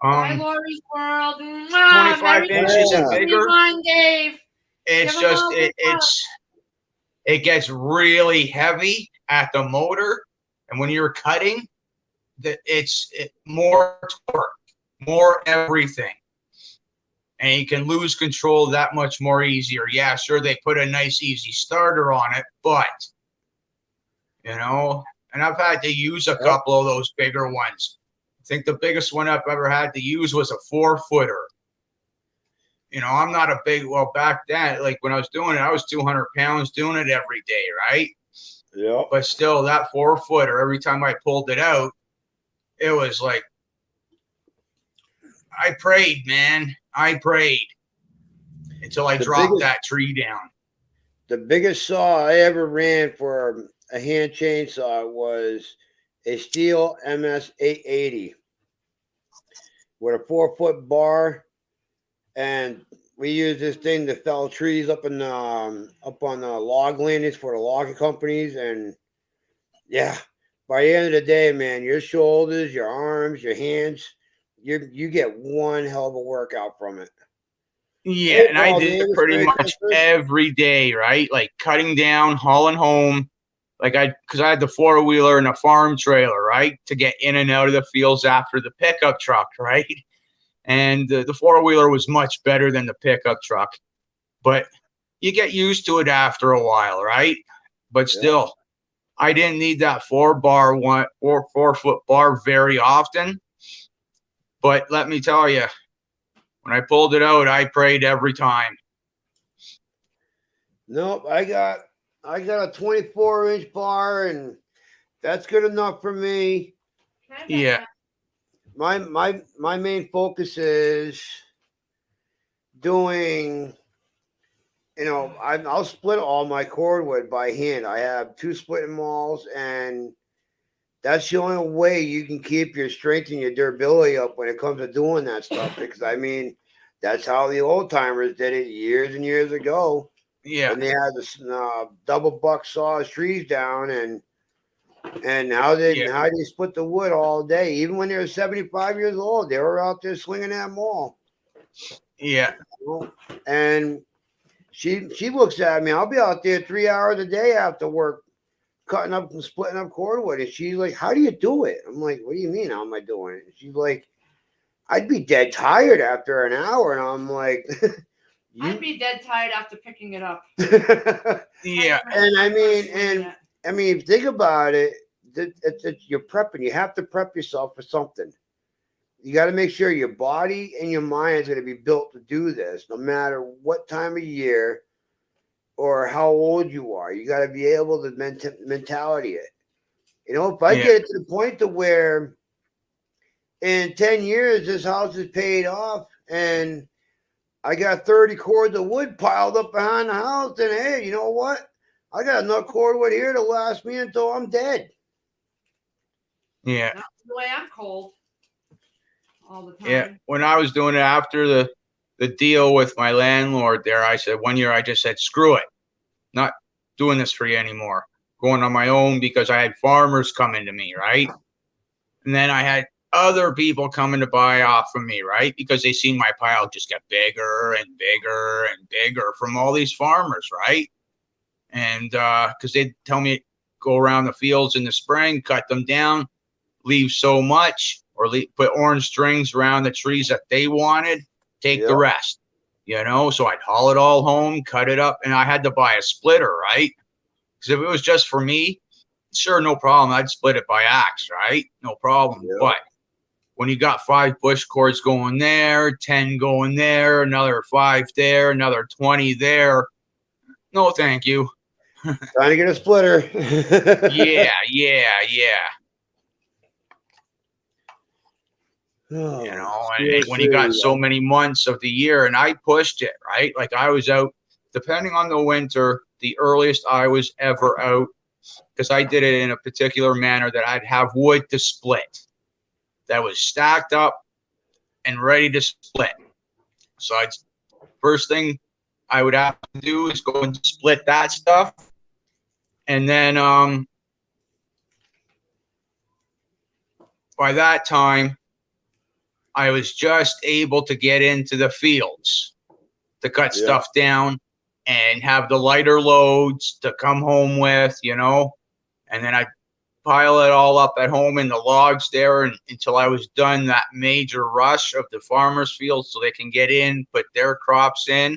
Hi, Lori's World. 25 inches and bigger. Come on, Dave. It's just it gets really heavy at the motor, and when you're cutting, it's more torque, more everything, and you can lose control that much more easier. Yeah, sure, they put a nice easy starter on it, but you know, and I've had to use a couple of those bigger ones. I think the biggest one I've ever had to use was a 4-footer. You know, I'm not a big, well, back then, like when I was doing it, I was 200 pounds doing it every day, right? Yeah. But still, that 4-footer, every time I pulled it out, it was like, I prayed, man. I prayed until I dropped that tree down. The biggest saw I ever ran for a hand chainsaw was a Steel MS 880 with a 4-foot bar, and we used this thing to fell trees up on the log landings for the logging companies. And yeah, by the end of the day, man, your shoulders, your arms, your hands, you get one hell of a workout from it. Yeah, and I did it pretty much every day, right? Like cutting down, hauling home. Like because I had the 4-wheeler and a farm trailer, right? To get in and out of the fields after the pickup truck, right? And the 4-wheeler was much better than the pickup truck. But you get used to it after a while, right? But still, I didn't need that 4-foot bar very often. But let me tell you, when I pulled it out, I prayed every time. Nope, I got a 24-inch bar, and that's good enough for me. Yeah. My main focus is doing, you know, I'll split all my cordwood by hand. I have 2 splitting mauls, and that's the only way you can keep your strength and your durability up when it comes to doing that stuff. Because I mean, that's how the old timers did it years and years ago. Yeah. And they had this double buck saws trees down, and how they split the wood all day. Even when they were 75 years old, they were out there swinging that maul. Yeah. And she looks at me. I'll be out there 3 hours a day after work, cutting up and splitting up cordwood. And she's like, "How do you do it?" I'm like, "What do you mean? How am I doing it?" And she's like, I'd be dead tired after an hour, and I'm like, I'd be dead tired after picking it up. Yeah. And I mean, think about it. You're prepping. You have to prep yourself for something. You got to make sure your body and your mind is going to be built to do this, no matter what time of year or how old you are. You got to be able to mentality it. You know, if I get it to the point to where in 10 years this house is paid off and I got 30 cords of wood piled up behind the house, then hey, you know what? I got enough cordwood here to last me until I'm dead. Yeah. That's the way I'm cold all the time. Yeah. When I was doing it after the deal with my landlord there, I said one year I just said, screw it. Not doing this for you anymore. Going on my own because I had farmers coming to me, right? And then I had other people coming to buy off of me, right? Because they seen my pile just get bigger and bigger and bigger from all these farmers, right? And because they'd tell me go around the fields in the spring, cut them down, leave so much, or put orange strings around the trees that they wanted, take the rest, you know? So I'd haul it all home, cut it up, and I had to buy a splitter, right? Because if it was just for me, sure, no problem. I'd split it by axe, right? No problem. Yeah. But when you got 5 bush cords going there, 10 going there, another 5 there, another 20 there, no, thank you. Trying to get a splitter. Yeah. Oh, you know, and when you got so many months of the year, and I pushed it, right? Like I was out, depending on the winter, the earliest I was ever out, because I did it in a particular manner that I'd have wood to split that was stacked up and ready to split. So first thing I would have to do is go and split that stuff. And then by that time, I was just able to get into the fields to cut stuff down and have the lighter loads to come home with, you know, and then I'd pile it all up at home in the logs there until I was done that major rush of the farmers' fields so they can get in, put their crops in.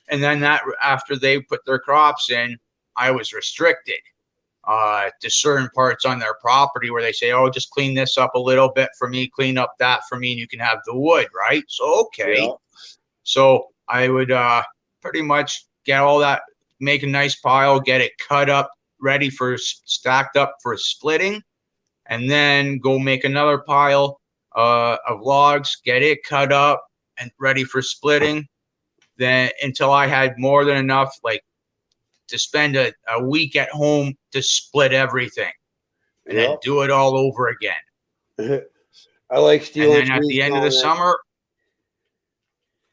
And then after they put their crops in, I was restricted to certain parts on their property where they say, oh, just clean this up a little bit for me, clean up that for me, and you can have the wood, right? So, okay. Yeah. So I would pretty much get all that, make a nice pile, get it cut up, ready for stacked up for splitting, and then go make another pile of logs, get it cut up and ready for splitting. Then until I had more than enough, like to spend a week at home to split everything, and then do it all over again. I like stealing. And then at the end of the summer,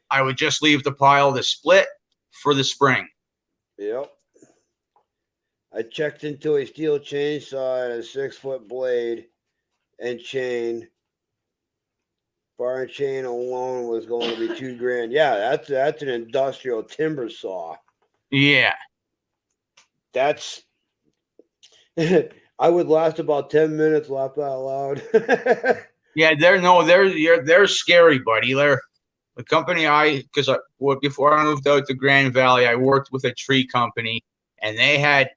I would just leave the pile to split for the spring. Yep. I checked into a steel chainsaw and a 6-foot blade and chain. Bar and chain alone was going to be $2,000. Yeah, that's an industrial timber saw. Yeah. That's I would last about 10 minutes, laugh out loud. Yeah, they're scary, buddy. They're the company before I moved out to Grand Valley, I worked with a tree company, and they had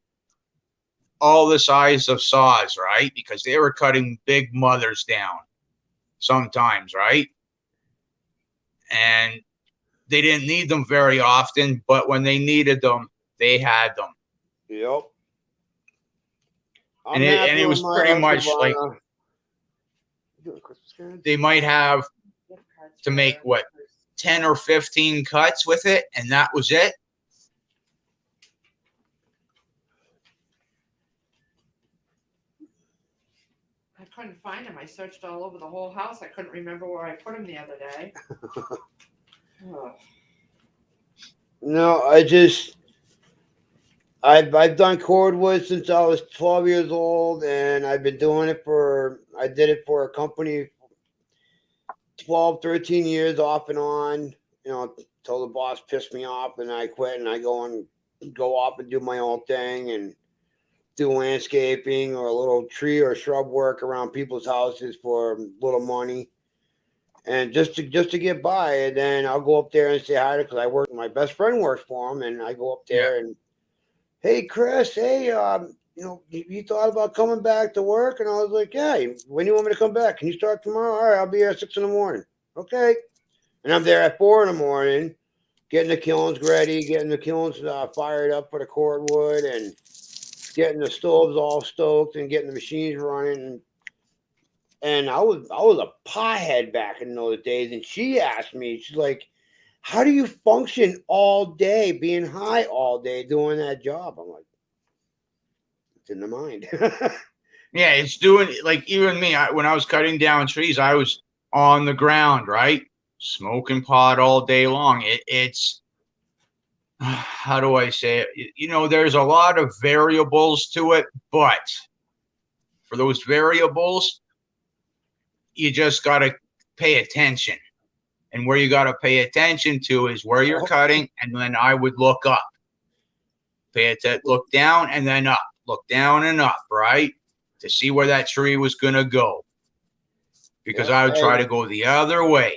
all the size of saws, right? Because they were cutting big mothers down sometimes, right? And they didn't need them very often, but when they needed them, they had them. Yep. And it was pretty much like they might have to make 10 or 15 cuts with it, and that was it. I couldn't find him. I searched all over the whole house. I couldn't remember where I put him the other day. Oh. No, I've done cordwood since I was 12 years old, and I've been doing it I did it for a company 12, 13 years off and on, you know, until the boss pissed me off and I quit and I go off and do my own thing and do landscaping or a little tree or shrub work around people's houses for little money. and just to get by, and then I'll go up there and say hi to, because I work. My best friend works for him, and I go up there and, hey Chris, hey, you thought about coming back to work? And I was like, yeah. When do you want me to come back? Can you start tomorrow? All right, I'll be here at 6 a.m. Okay, and I'm there at 4 a.m. getting the kilns ready, getting the kilns fired up for the cordwood, and getting the stoves all stoked, and getting the machines running. And I was a pothead back in those days. And she asked me, she's like, how do you function all day, being high all day, doing that job? I'm like, it's in the mind. Yeah, it's doing, like, even me, when I was cutting down trees, I was on the ground, right? Smoking pot all day long. It's, how do I say it? There's a lot of variables to it, but for those variables, you just got to pay attention. And where you got to pay attention to is where you're cutting. And then I would look up, look down and then up, look down and up, right? To see where that tree was going to go. Because I would try to go the other way.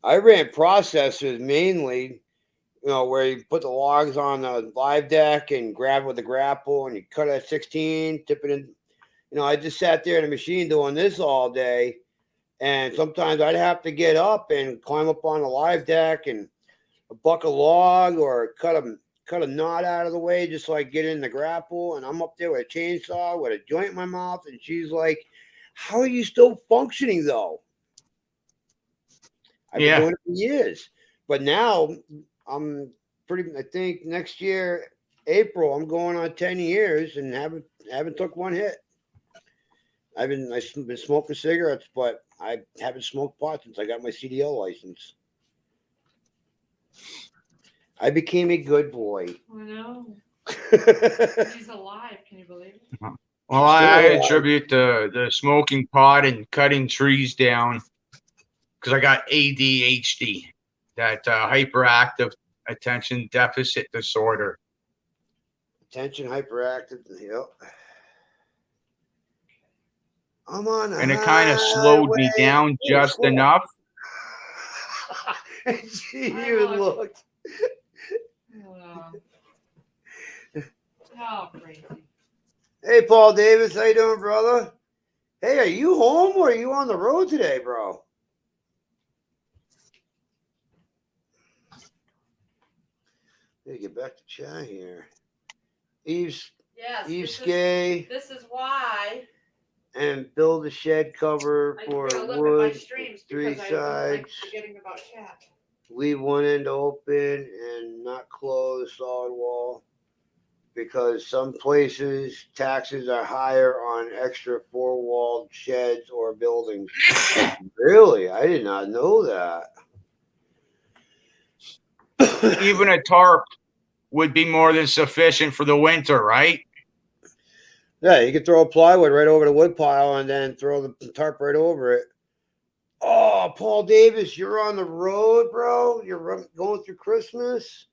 I ran processors mainly, where you put the logs on the live deck and grab it with a grapple, and you cut it at 16, tip it in. I just sat there in the machine doing this all day, and sometimes I'd have to get up and climb up on the live deck and buck a log or cut a knot out of the way just so I get in the grapple. And I'm up there with a chainsaw with a joint in my mouth, and she's like, how are you still functioning though? I've been doing it for years, but now I think next year, April, I'm going on 10 years and haven't took one hit. I've been smoking cigarettes, but I haven't smoked pot since I got my CDL license. I became a good boy. I know. He's alive. Can you believe it? Well, I attribute the smoking pot and cutting trees down because I got ADHD, that hyperactive attention deficit disorder. Attention hyperactive, yep. I'm on and it kind of slowed me down just enough. She even looked. Oh, crazy. Hey, Paul Davis, how you doing, brother? Hey, are you home or are you on the road today, bro? Let me get back to chat here. Eve Skay. This is why. And build a shed cover for wood, 3 sides. Forgetting about chat. Leave one end open and not close solid wall, because some places taxes are higher on extra 4-walled sheds or buildings. Really? I did not know that. Even a tarp would be more than sufficient for the winter, right? Yeah, you could throw a plywood right over the wood pile and then throw the tarp right over it. Oh, Paul Davis, you're on the road, bro? You're going through Christmas?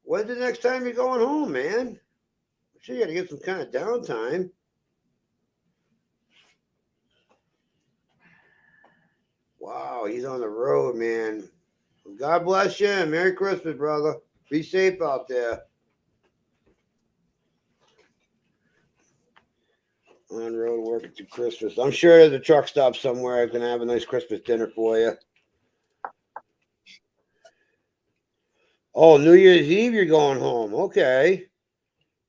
When's the next time you're going home, man? I'm sure you got to get some kind of downtime. Wow, he's on the road, man. God bless you and Merry Christmas, brother. Be safe out there. On road working through Christmas. I'm sure there's a truck stop somewhere that's going to have a nice Christmas dinner for you. Oh, New Year's Eve, you're going home. Okay.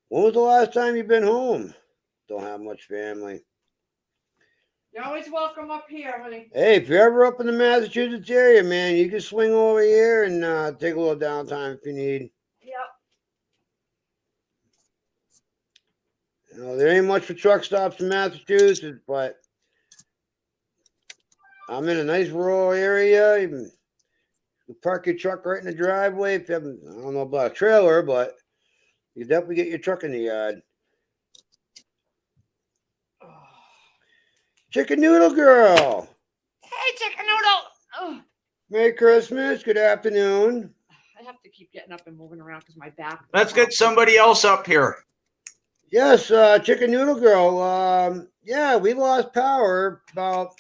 When was the last time you've been home? Don't have much family. You're always welcome up here, honey. Hey, if you're ever up in the Massachusetts area, man, you can swing over here and take a little downtime if you need. Yep. There ain't much for truck stops in Massachusetts, but I'm in a nice rural area. You can park your truck right in the driveway. If you haven't, I don't know about a trailer, but you definitely get your truck in the yard. Chicken Noodle Girl. Hey, Chicken Noodle. Oh. Merry Christmas. Good afternoon. I have to keep getting up and moving around because my back. Let's get somebody else up here. Yes, Chicken Noodle Girl. Yeah, we lost power about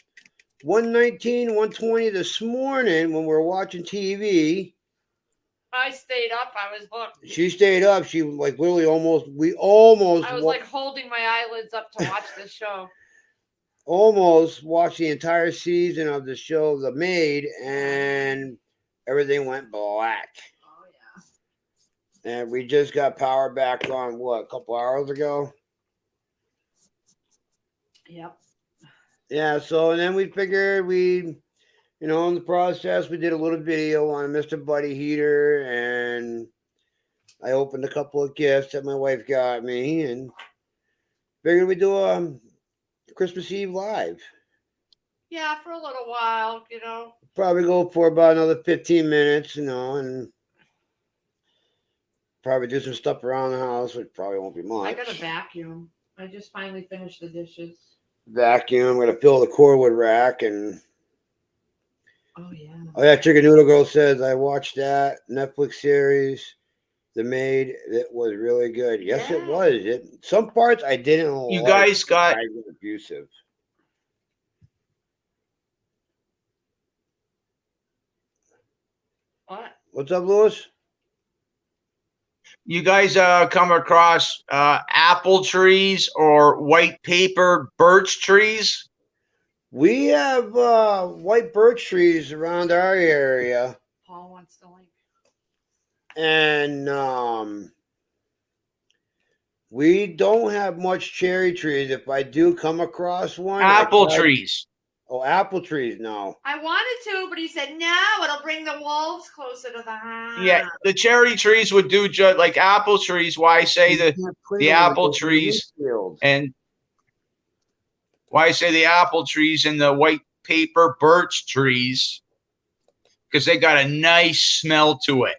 119, 120 this morning when we were watching TV. I stayed up. I was hooked. She stayed up. She like literally almost. I was like holding my eyelids up to watch this show. Almost watched the entire season of the show, The Maid, and everything went black. Oh yeah. And we just got power back on a couple hours ago. Yep. Yeah. So and then we figured in the process, we did a little video on Mr. Buddy heater, and I opened a couple of gifts that my wife got me, and figured we'd do Christmas Eve live. Yeah, for a little while, Probably go for about another 15 minutes, and probably do some stuff around the house, which probably won't be much. I got to vacuum. I just finally finished the dishes. Vacuum. I'm going to fill the cordwood rack and. Oh yeah. Oh yeah, Chicken Noodle Girl says I watched that Netflix series, The Maid. It was really good. Yes, it was. Some parts I didn't like. You guys got abusive. What? What's up, Lewis? You guys come across apple trees or white paper birch trees? We have white birch trees around our area. Paul wants the link. And we don't have much cherry trees. If I do come across one, apple trees. Oh, apple trees, no. I wanted to, but he said no. It'll bring the wolves closer to the house. Yeah, the cherry trees would do just like apple trees. Why I say the apple trees and why I say the apple trees and the white paper birch trees, because they got a nice smell to it.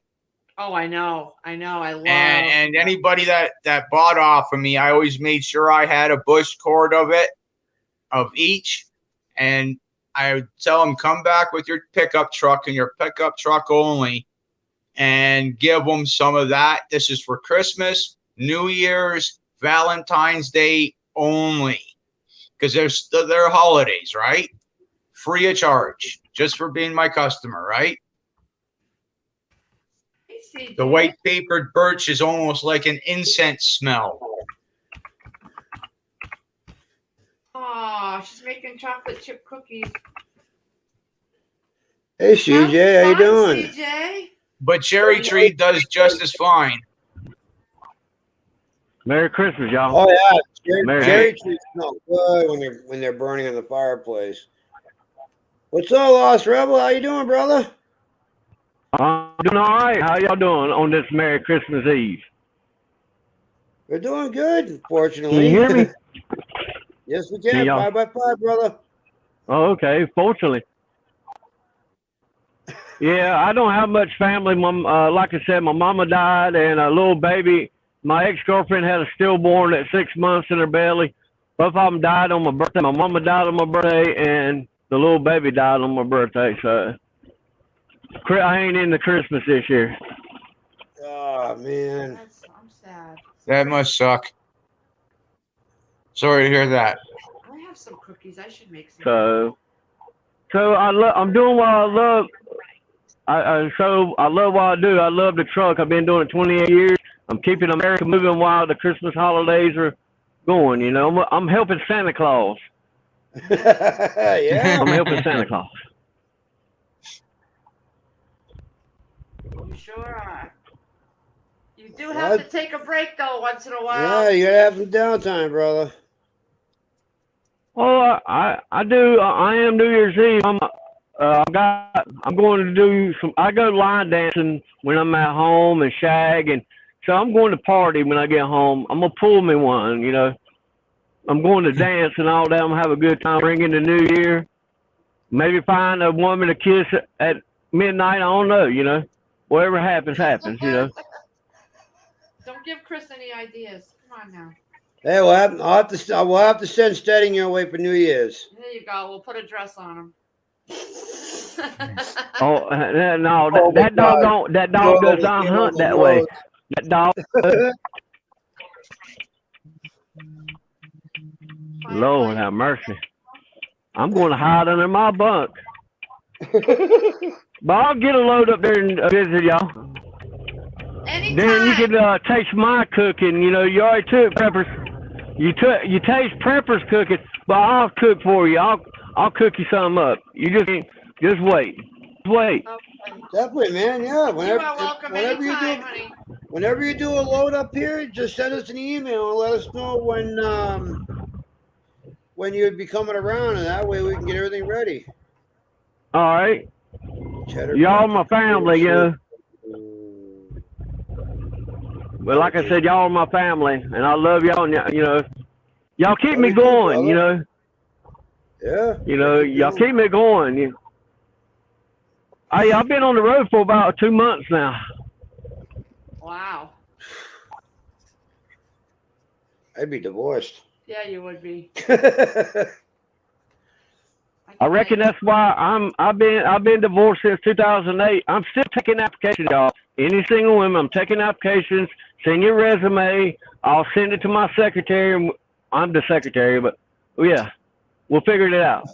Oh, I know. I love. And anybody that bought off of me, I always made sure I had a bush cord of each, and I would tell them, come back with your pickup truck and your pickup truck only, and give them some of that. This is for Christmas, New Year's, Valentine's Day only, because they're holidays, right? Free of charge, just for being my customer, right? The white papered birch is almost like an incense smell. Oh, she's making chocolate chip cookies. Hey, CJ, how you doing? CJ? But cherry tree does just as fine. Merry Christmas, y'all. Oh yeah, cherry trees smell good when they're burning in the fireplace. What's up, Lost Rebel? How you doing, brother? I'm doing all right. How y'all doing on this Merry Christmas Eve? We're doing good, unfortunately. Can you hear me? Yes, we can. 5x5, brother. Oh, okay. Fortunately. Yeah, I don't have much family. Like I said, my mama died, and a little baby. My ex-girlfriend had a stillborn at 6 months in her belly. Both of them died on my birthday. My mama died on my birthday, and the little baby died on my birthday. So I ain't into Christmas this year. Oh, man. I'm sad. That must suck. Sorry to hear that. I have some cookies. I should make some. So I'm doing what I love. I love what I do. I love the truck. I've been doing it 28 years. I'm keeping America moving while the Christmas holidays are going. I'm helping Santa Claus. Yeah. I'm helping Santa Claus. You sure are. You do have to take a break though once in a while. Yeah, you gotta have some downtime, brother. Well, I do. I am New Year's Eve. I'm going to do some. I go line dancing when I'm at home and shag, and so I'm going to party when I get home. I'm gonna pull me one. I'm going to dance and all that. I'm gonna have a good time. Bring in the new year. Maybe find a woman to kiss at midnight. I don't know. Whatever happens, happens. Don't give Chris any ideas. Come on now. Hey, we'll have to send Stedding your way for New Year's. There you go. We'll put a dress on him. Oh no! That dog does not hunt that way. That dog. Lord have mercy. I'm going to hide under my bunk. But I'll get a load up there and visit y'all. Anytime. Then you can taste my cooking. You know, you already took Prepper's. You taste Prepper's cooking, but I'll cook for you. I'll cook you something up. You just wait. Wait. Okay. Definitely, man. Yeah. You are welcome anytime, honey. Whenever you do a load up here, just send us an email and let us know when you'd be coming around, and that way we can get everything ready. All right. Cheddar Y'all my family, you know. But like I said, y'all are my family, and I love y'all. And, you know, y'all keep me going. You know. Yeah. You know, y'all keep me going. You. I've been on the road for about 2 months now. Wow. I'd be divorced. Yeah, you would be. I reckon that's why I've been divorced since 2008. I'm still taking applications, y'all. Any single woman, I'm taking applications. Send your resume. I'll send it to my secretary. I'm the secretary, but yeah, we'll figure it out.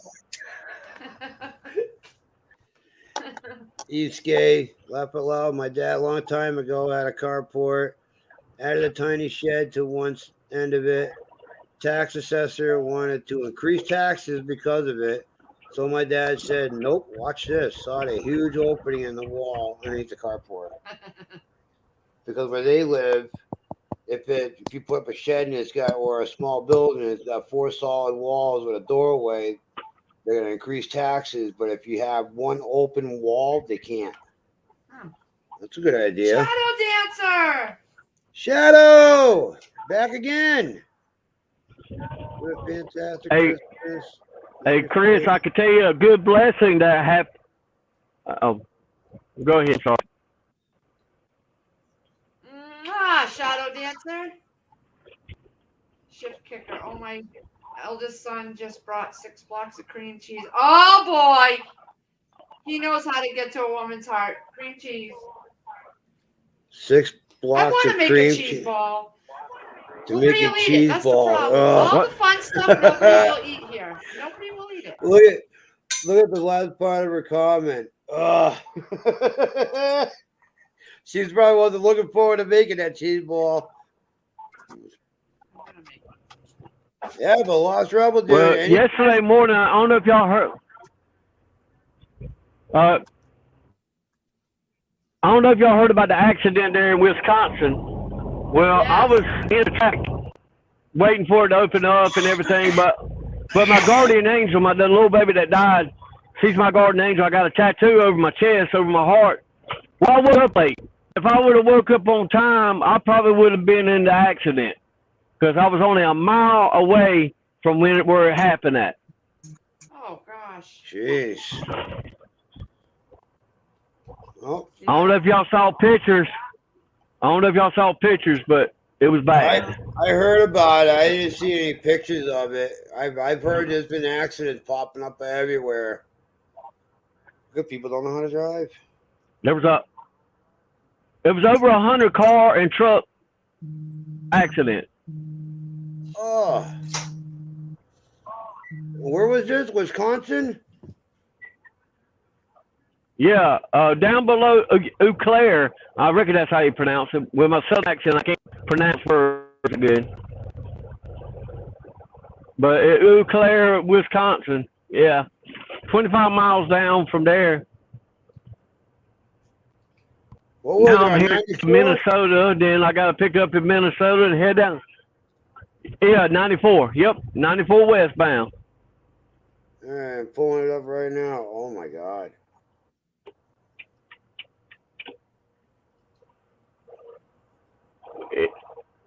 East Gay, laugh out loud. My dad, a long time ago, had a carport, added a tiny shed to one end of it. Tax assessor wanted to increase taxes because of it. So my dad said, nope, watch this. Saw a huge opening in the wall underneath the carport. Because where they live, if you put up a shed and it's got, or a small building, it's got 4 solid walls with a doorway, they're going to increase taxes. But if you have one open wall, they can't. That's a good idea. Shadow Dancer! Shadow! Back again. What a fantastic Christmas. Hey, Chris, I could tell you a good blessing that happened. Oh, go ahead, sorry. Shadow Dancer. Shift kicker. Oh, my eldest son just brought 6 blocks of cream cheese. Oh, boy. He knows how to get to a woman's heart. Cream cheese. 6 blocks of cream cheese. I want to make a cheese ball. To make a cheese ball. All the fun stuff nobody will eat here. Nobody will eat it. Look at the last part of her comment. She's probably wasn't looking forward to making that cheese ball. Yeah, but Lost Rebel did. Well, yesterday morning, I don't know if y'all heard. I don't know if y'all heard about the accident there in Wisconsin. Well, I was in the track waiting for it to open up and everything, but my guardian angel, the little baby that died, she's my guardian angel. I got a tattoo over my chest, over my heart. Well, I woke up late. If I would have woke up on time, I probably would have been in the accident because I was only a mile away from where it happened at. Oh, gosh. Jeez. Oh. I don't know if y'all saw pictures. But it was bad. I heard about it. I didn't see any pictures of it. I've heard there's been accidents popping up everywhere. Good people don't know how to drive. It was over 100 car and truck accident. Oh. Where was this? Wisconsin? Yeah, down below Eau Claire. I reckon that's how you pronounce it. With my southern accent, I can't pronounce words good. But Eau Claire, Wisconsin. Yeah, 25 miles down from there. Now I'm here to Minnesota. Then I got to pick up in Minnesota and head down. Yeah, 94. Yep, 94 westbound. I'm pulling it up right now. Oh, my God.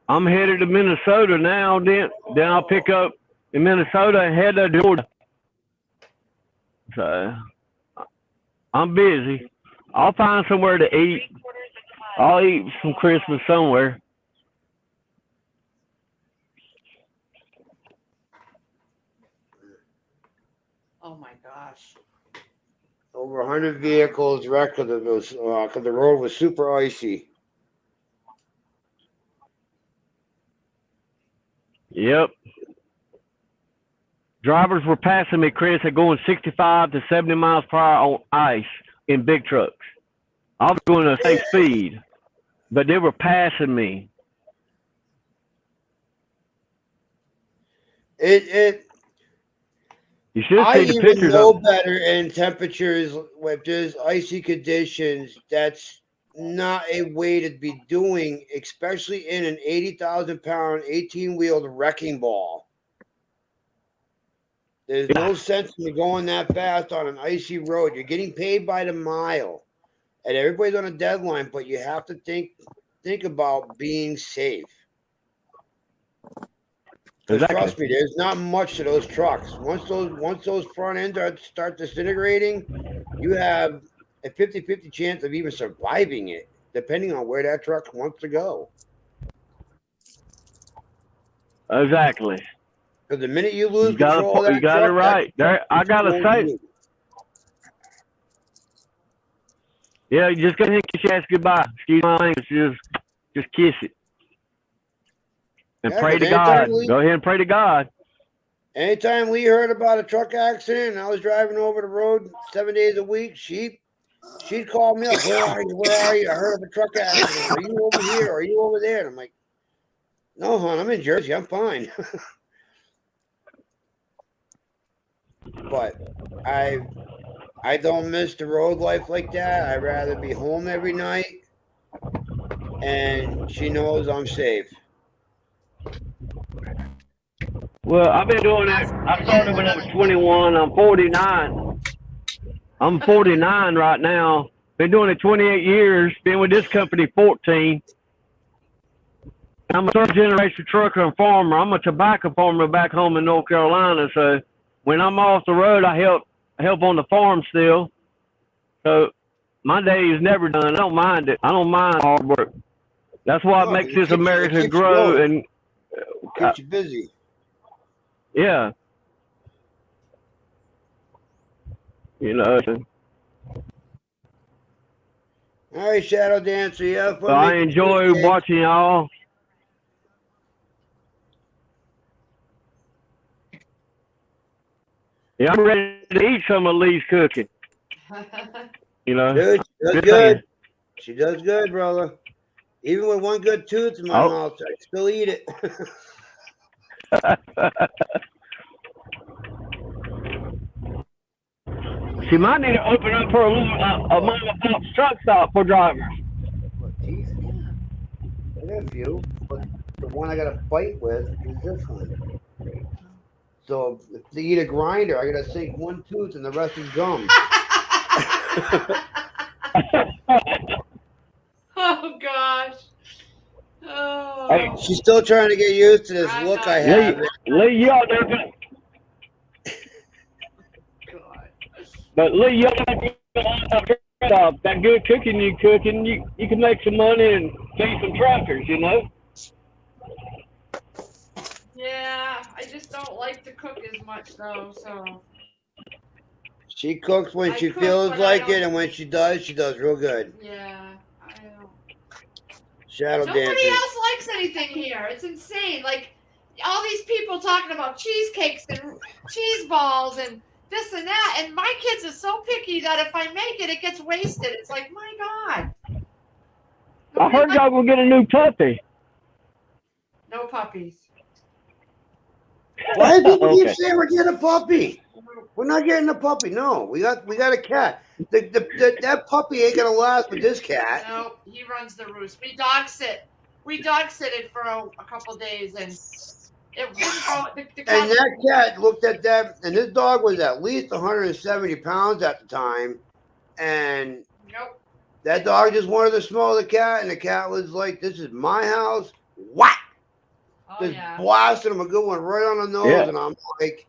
I'm headed to Minnesota now. Then I'll pick up in Minnesota and head to Georgia. So I'm busy. I'll find somewhere to eat. I'll eat some Christmas somewhere. Oh my gosh. Over 100 vehicles wrecked because the road was super icy. Yep. drivers were passing me, Chris, at going 65 to 70 miles per hour on ice in big trucks. I was going a safe speed, but they were passing me. You should I see the even pictures know of it. better in temperatures with just icy conditions. That's not a way to be doing, especially in an 80,000-pound, 18-wheeled wrecking ball. There's no sense in you going that fast on an icy road. You're getting paid by the mile, and everybody's on a deadline, but you have to think about being safe. Because Exactly. trust me, there's not much to those trucks. Once those front ends start disintegrating, you have a 50-50 chance of even surviving it, depending on where that truck wants to go. Exactly. Because the minute you lose You got control of that you got truck, it right. that There, I gotta say, you. yeah, you just gotta kiss your ass goodbye. Excuse my language. Just kiss it and Yeah, pray 'cause to God. anytime Go ahead and pray to God. anytime Lee heard about a truck accident and I was driving over the road 7 days a week, she'd call me up. Where are you? Where are you? I heard of a truck accident. Are you over here? Are you over there? And I'm like, no, hon, I'm in Jersey. I'm fine. But I don't miss the road life like that. I'd rather be home every night, and she knows I'm safe. Well, I've been doing it. I started when I was 21. I'm 49. I'm 49 right now. Been doing it 28 years. Been with this company 14. I'm a third generation trucker and farmer. I'm a tobacco farmer back home in North Carolina. So when I'm off the road, I help on the farm still. So my day is never done. I don't mind it. I don't mind hard work. That's what No, makes it this keeps America you grow. going. And It keeps you busy. yeah, you know. All right, Shadow Dancer. You have fun. So I making enjoy cheesecake. watching y'all. Yeah, I'm ready to eat some of Lee's cooking. You know, Dude, she does just good. saying. She does good, brother. Even with one good tooth in my Oh. mouth, I still eat it. She might need to open up her a mom and pop truck stop for drivers. What, teeth? I got a few, but the one I got to fight with is this one. So if they eat a grinder, I got to sink one tooth and the rest is gum. Oh gosh. Oh. Hey. She's still trying to get used to this look I have. Lee, you out there. God. But Lee, you out there. That good cooking you cooking, you can make some money and feed some truckers, you know? Yeah, I just don't like to cook as much though, so. She cooks when I she cook, feels but like I it, don't- and when she does real good. Yeah, I don't. Shadow Nobody dancing. else likes anything here. It's insane. Like all these people talking about cheesecakes and cheese balls and this and that, and my kids are so picky that if I make it, it gets wasted. It's like, my God. I heard y'all gonna get a new puppy. No puppies. Why do people Okay. keep saying we're getting a puppy? We're not getting a puppy. No, we got a cat. That puppy ain't gonna last with this cat. No, he runs the roost. We dog sit. We dog sitted for a couple days, and it wouldn't go. And that cat looked at that, and this dog was at least 170 pounds at the time, and Nope. that dog just wanted to smell the cat, and the cat was like, "This is my house." What? Oh Just yeah. blasted him a good one right on the nose, Yeah. and I'm like,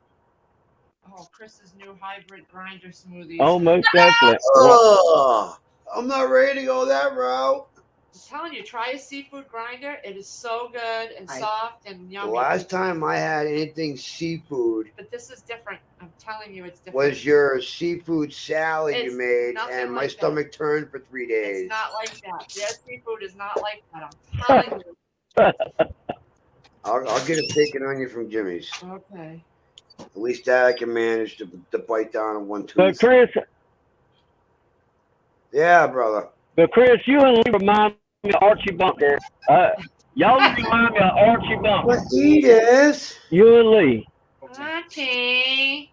Oh, Chris's new hybrid grinder smoothies. Oh, most definitely. "Ugh, I'm not ready to go that route." I'm telling you, try a seafood grinder. It is so good and soft and The yummy. last time I had anything seafood But this is different. I'm telling you, it's different. was your seafood salad It's you made, nothing and my like stomach turned for 3 days. It's not like that. Their seafood is not like that. I'm telling you. I'll get a bacon onion from Jimmy's. Okay. At least that I can manage to bite down on one But tooth. Chris, Yeah, brother. you and Lee remind me of Archie Bunker. Y'all remind me of Archie Bunker. What Edith? You and Lee. Okay.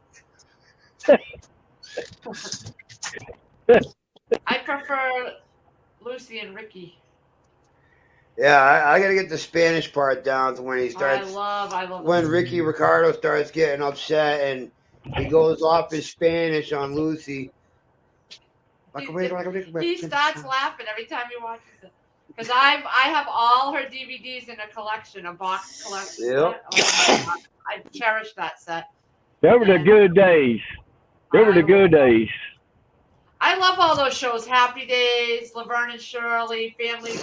I prefer Lucy and Ricky. Yeah, I got to get the Spanish part down to when he starts. I love when them. Ricky Ricardo starts getting upset and he goes off his Spanish on Lucy. He starts laughing every time he watches it. Because I have all her DVDs in a collection, a box collection. Yep. Oh, I cherish that set. They were the good days. They were the good days. I love all those shows. Happy Days, Laverne and Shirley, Family,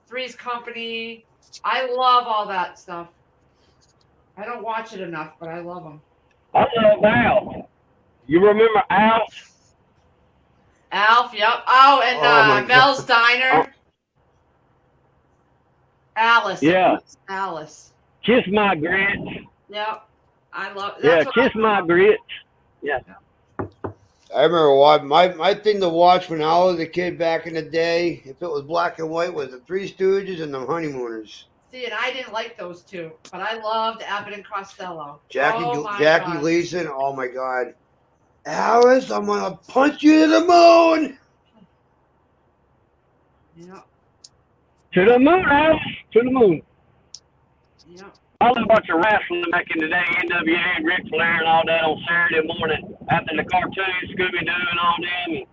Three's Company. I love all that stuff. I don't watch it enough, but I love them. I love Alf. You remember Alf? Alf, yep. Oh, and Mel's Diner. Alice. Yeah. Alice. Kiss My Grits. Yep. I love. Yeah, Kiss My Grits. Yeah. I remember watching my thing to watch when I was a kid back in the day, if it was black and white, was the Three Stooges and the Honeymooners. See, and I didn't like those two, but I loved Abbott and Costello. Jackie God. Gleason, oh my God. Alice, I'm gonna punch you to the moon. Yeah. To the moon, Alice. To the moon. Yeah. I was watching wrestling back in the day, NWA and Ric Flair and all that on Saturday morning after the cartoons, Scooby-Doo and all them. And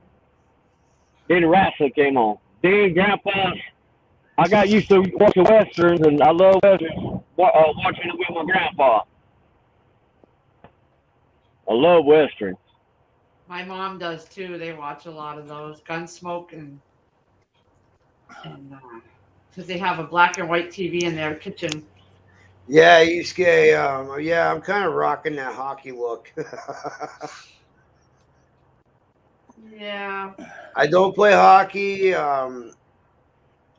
then the wrestling came on. Then Grandpa, I got used to watching westerns, and I love westerns, watching it with my grandpa. I love westerns. My mom does too. They watch a lot of those, Gunsmoke and because they have a black and white TV in their kitchen. Yeah, you scare. Yeah, I'm kind of rocking that hockey look. Yeah. I don't play hockey. I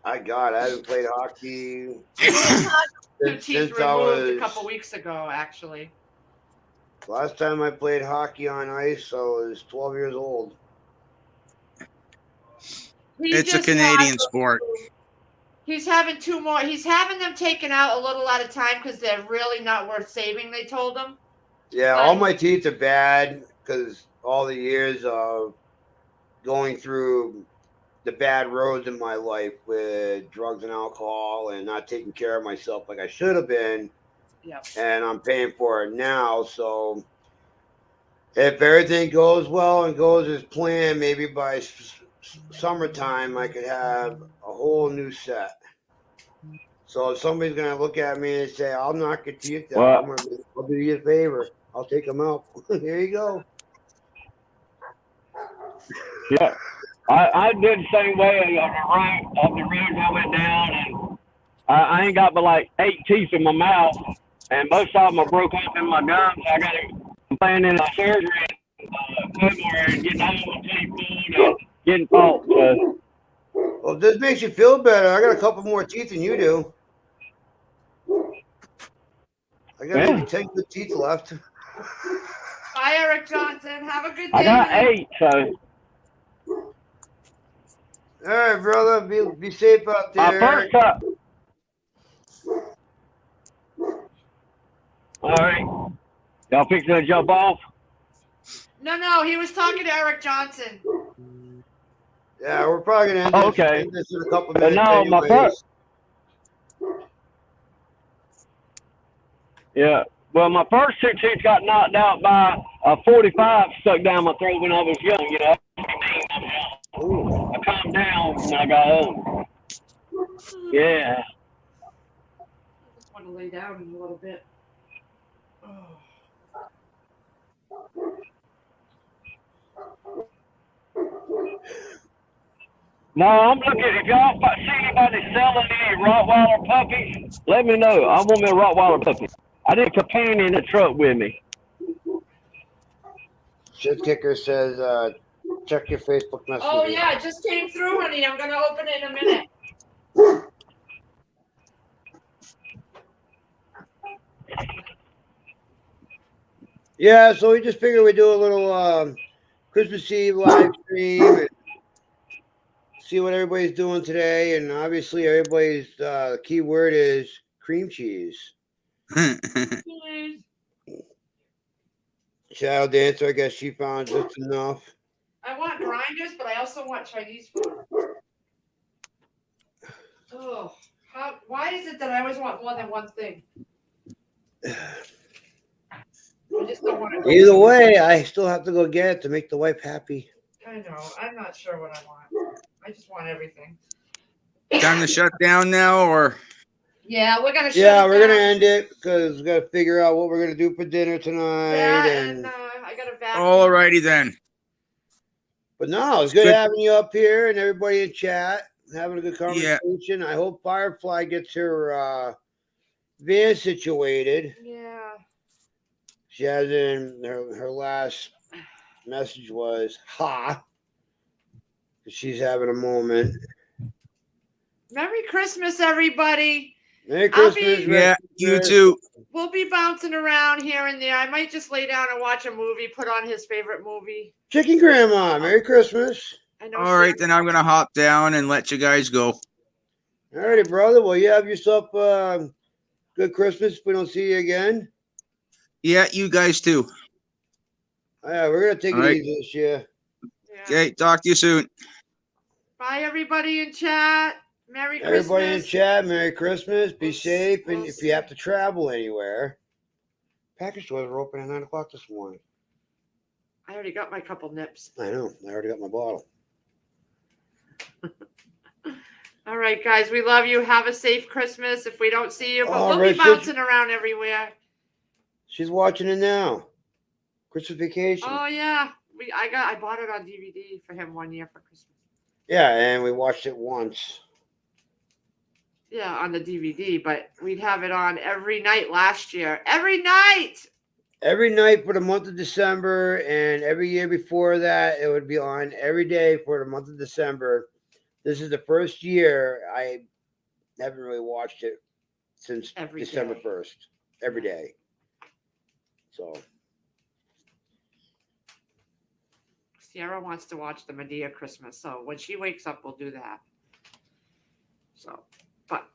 haven't played hockey Two teeth since I removed was. a couple weeks ago, actually. Last time I played hockey on ice, I was 12 years old. It's a Canadian sport. He's having two more. He's having them taken out a little at a time because they're really not worth saving, they told him. Yeah, all my teeth are bad because all the years of going through the bad roads in my life with drugs and alcohol and not taking care of myself like I should have been. Yep. And I'm paying for it now. So if everything goes well and goes as planned, maybe by summertime, I could have a whole new set. So if somebody's going to look at me and say, I'll knock your teeth out, I'll do you a favor. I'll take them out. Here you go. Yeah. I did the same way on the road I went down, and I ain't got but like 8 teeth in my mouth, and most of them are broke off in my gums. I got to plan in a surgery somewhere and getting home with teeth pulled and getting fault. So. Well, if this makes you feel better, I got a couple more teeth than you do. I got maybe 10 good teeth left. Bye, Eric Johnson. Have a good day. I got 8, so. All right, brother. Be safe out there. First up. All right. Y'all fixing to jump off? No. He was talking to Eric Johnson. Yeah, we're probably going to end this in a couple minutes. No, my first. Yeah. Well, my first 2 teeth got knocked out by a 45 stuck down my throat when I was young, you know. I calmed down when I got home. Yeah. I just want to lay down in a little bit. No, I'm looking. If y'all see anybody selling any Rottweiler puppies, let me know. I want me a Rottweiler puppy. I need a companion in the truck with me. Shit Kicker says, check your Facebook message. Oh, yeah, it just came through, honey. I'm going to open it in a minute. Yeah, so we just figured we'd do a little Christmas Eve live stream and see what everybody's doing today. And obviously, everybody's key word is cream cheese. Child dancer, I guess she found just enough. I want grinders, but I also want Chinese food. Oh, why is it that I always want more than one thing? I just don't want to. Either way, I still have to go get it to make the wife happy. I know. I'm not sure what I want. I just want everything. Time to shut down now, or? Yeah, we're gonna. Yeah, we're gonna end it because we gotta figure out what we're gonna do for dinner tonight. Yeah, and I gotta vacuum. Alrighty then. But no, it's good having you up here and everybody in chat having a good conversation. I hope Firefly gets her van situated. Yeah. She has in her last message was ha. She's having a moment. Merry Christmas, everybody. Merry Christmas. Yeah, you too. We'll be bouncing around here and there. I might just lay down and watch a movie, put on his favorite movie. Chicken Grandma. Merry Christmas. All right, then I'm going to hop down and let you guys go. All righty, brother. Well, you have yourself a good Christmas if we don't see you again. Yeah, you guys too. Yeah, we're going to take it easy this year. Yeah. Okay, talk to you soon. Bye, everybody in chat. Merry Christmas. Everybody in chat, Merry Christmas. Be safe. And if you have to travel anywhere, package stores are open at 9 o'clock this morning. I already got my couple nips. I know. I already got my bottle. All right, guys. We love you. Have a safe Christmas if we don't see you. But All we'll right, be bouncing around everywhere. She's watching it now. Christmas Vacation. Oh, yeah. I bought it on DVD for him one year for Christmas. Yeah, and we watched it once. Yeah, on the DVD, but we'd have it on every night last year. Every night! Every night for the month of December, and every year before that, it would be on every day for the month of December. This is the first year I haven't really watched it since December 1st. Every day. So. Sierra wants to watch the Medea Christmas, so when she wakes up, we'll do that. So, but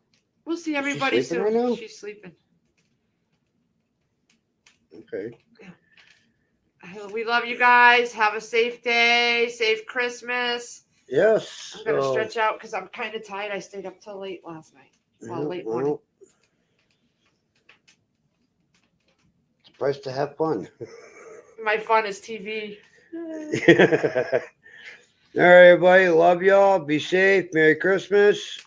we'll see everybody soon. Right now? She's sleeping. Okay. We love you guys. Have a safe day. Safe Christmas. Yes. I'm gonna stretch out because I'm kind of tired. I stayed up till late last night. Well, late morning. It's a place to have fun. My fun is TV. All right, everybody. Love y'all. Be safe. Merry Christmas.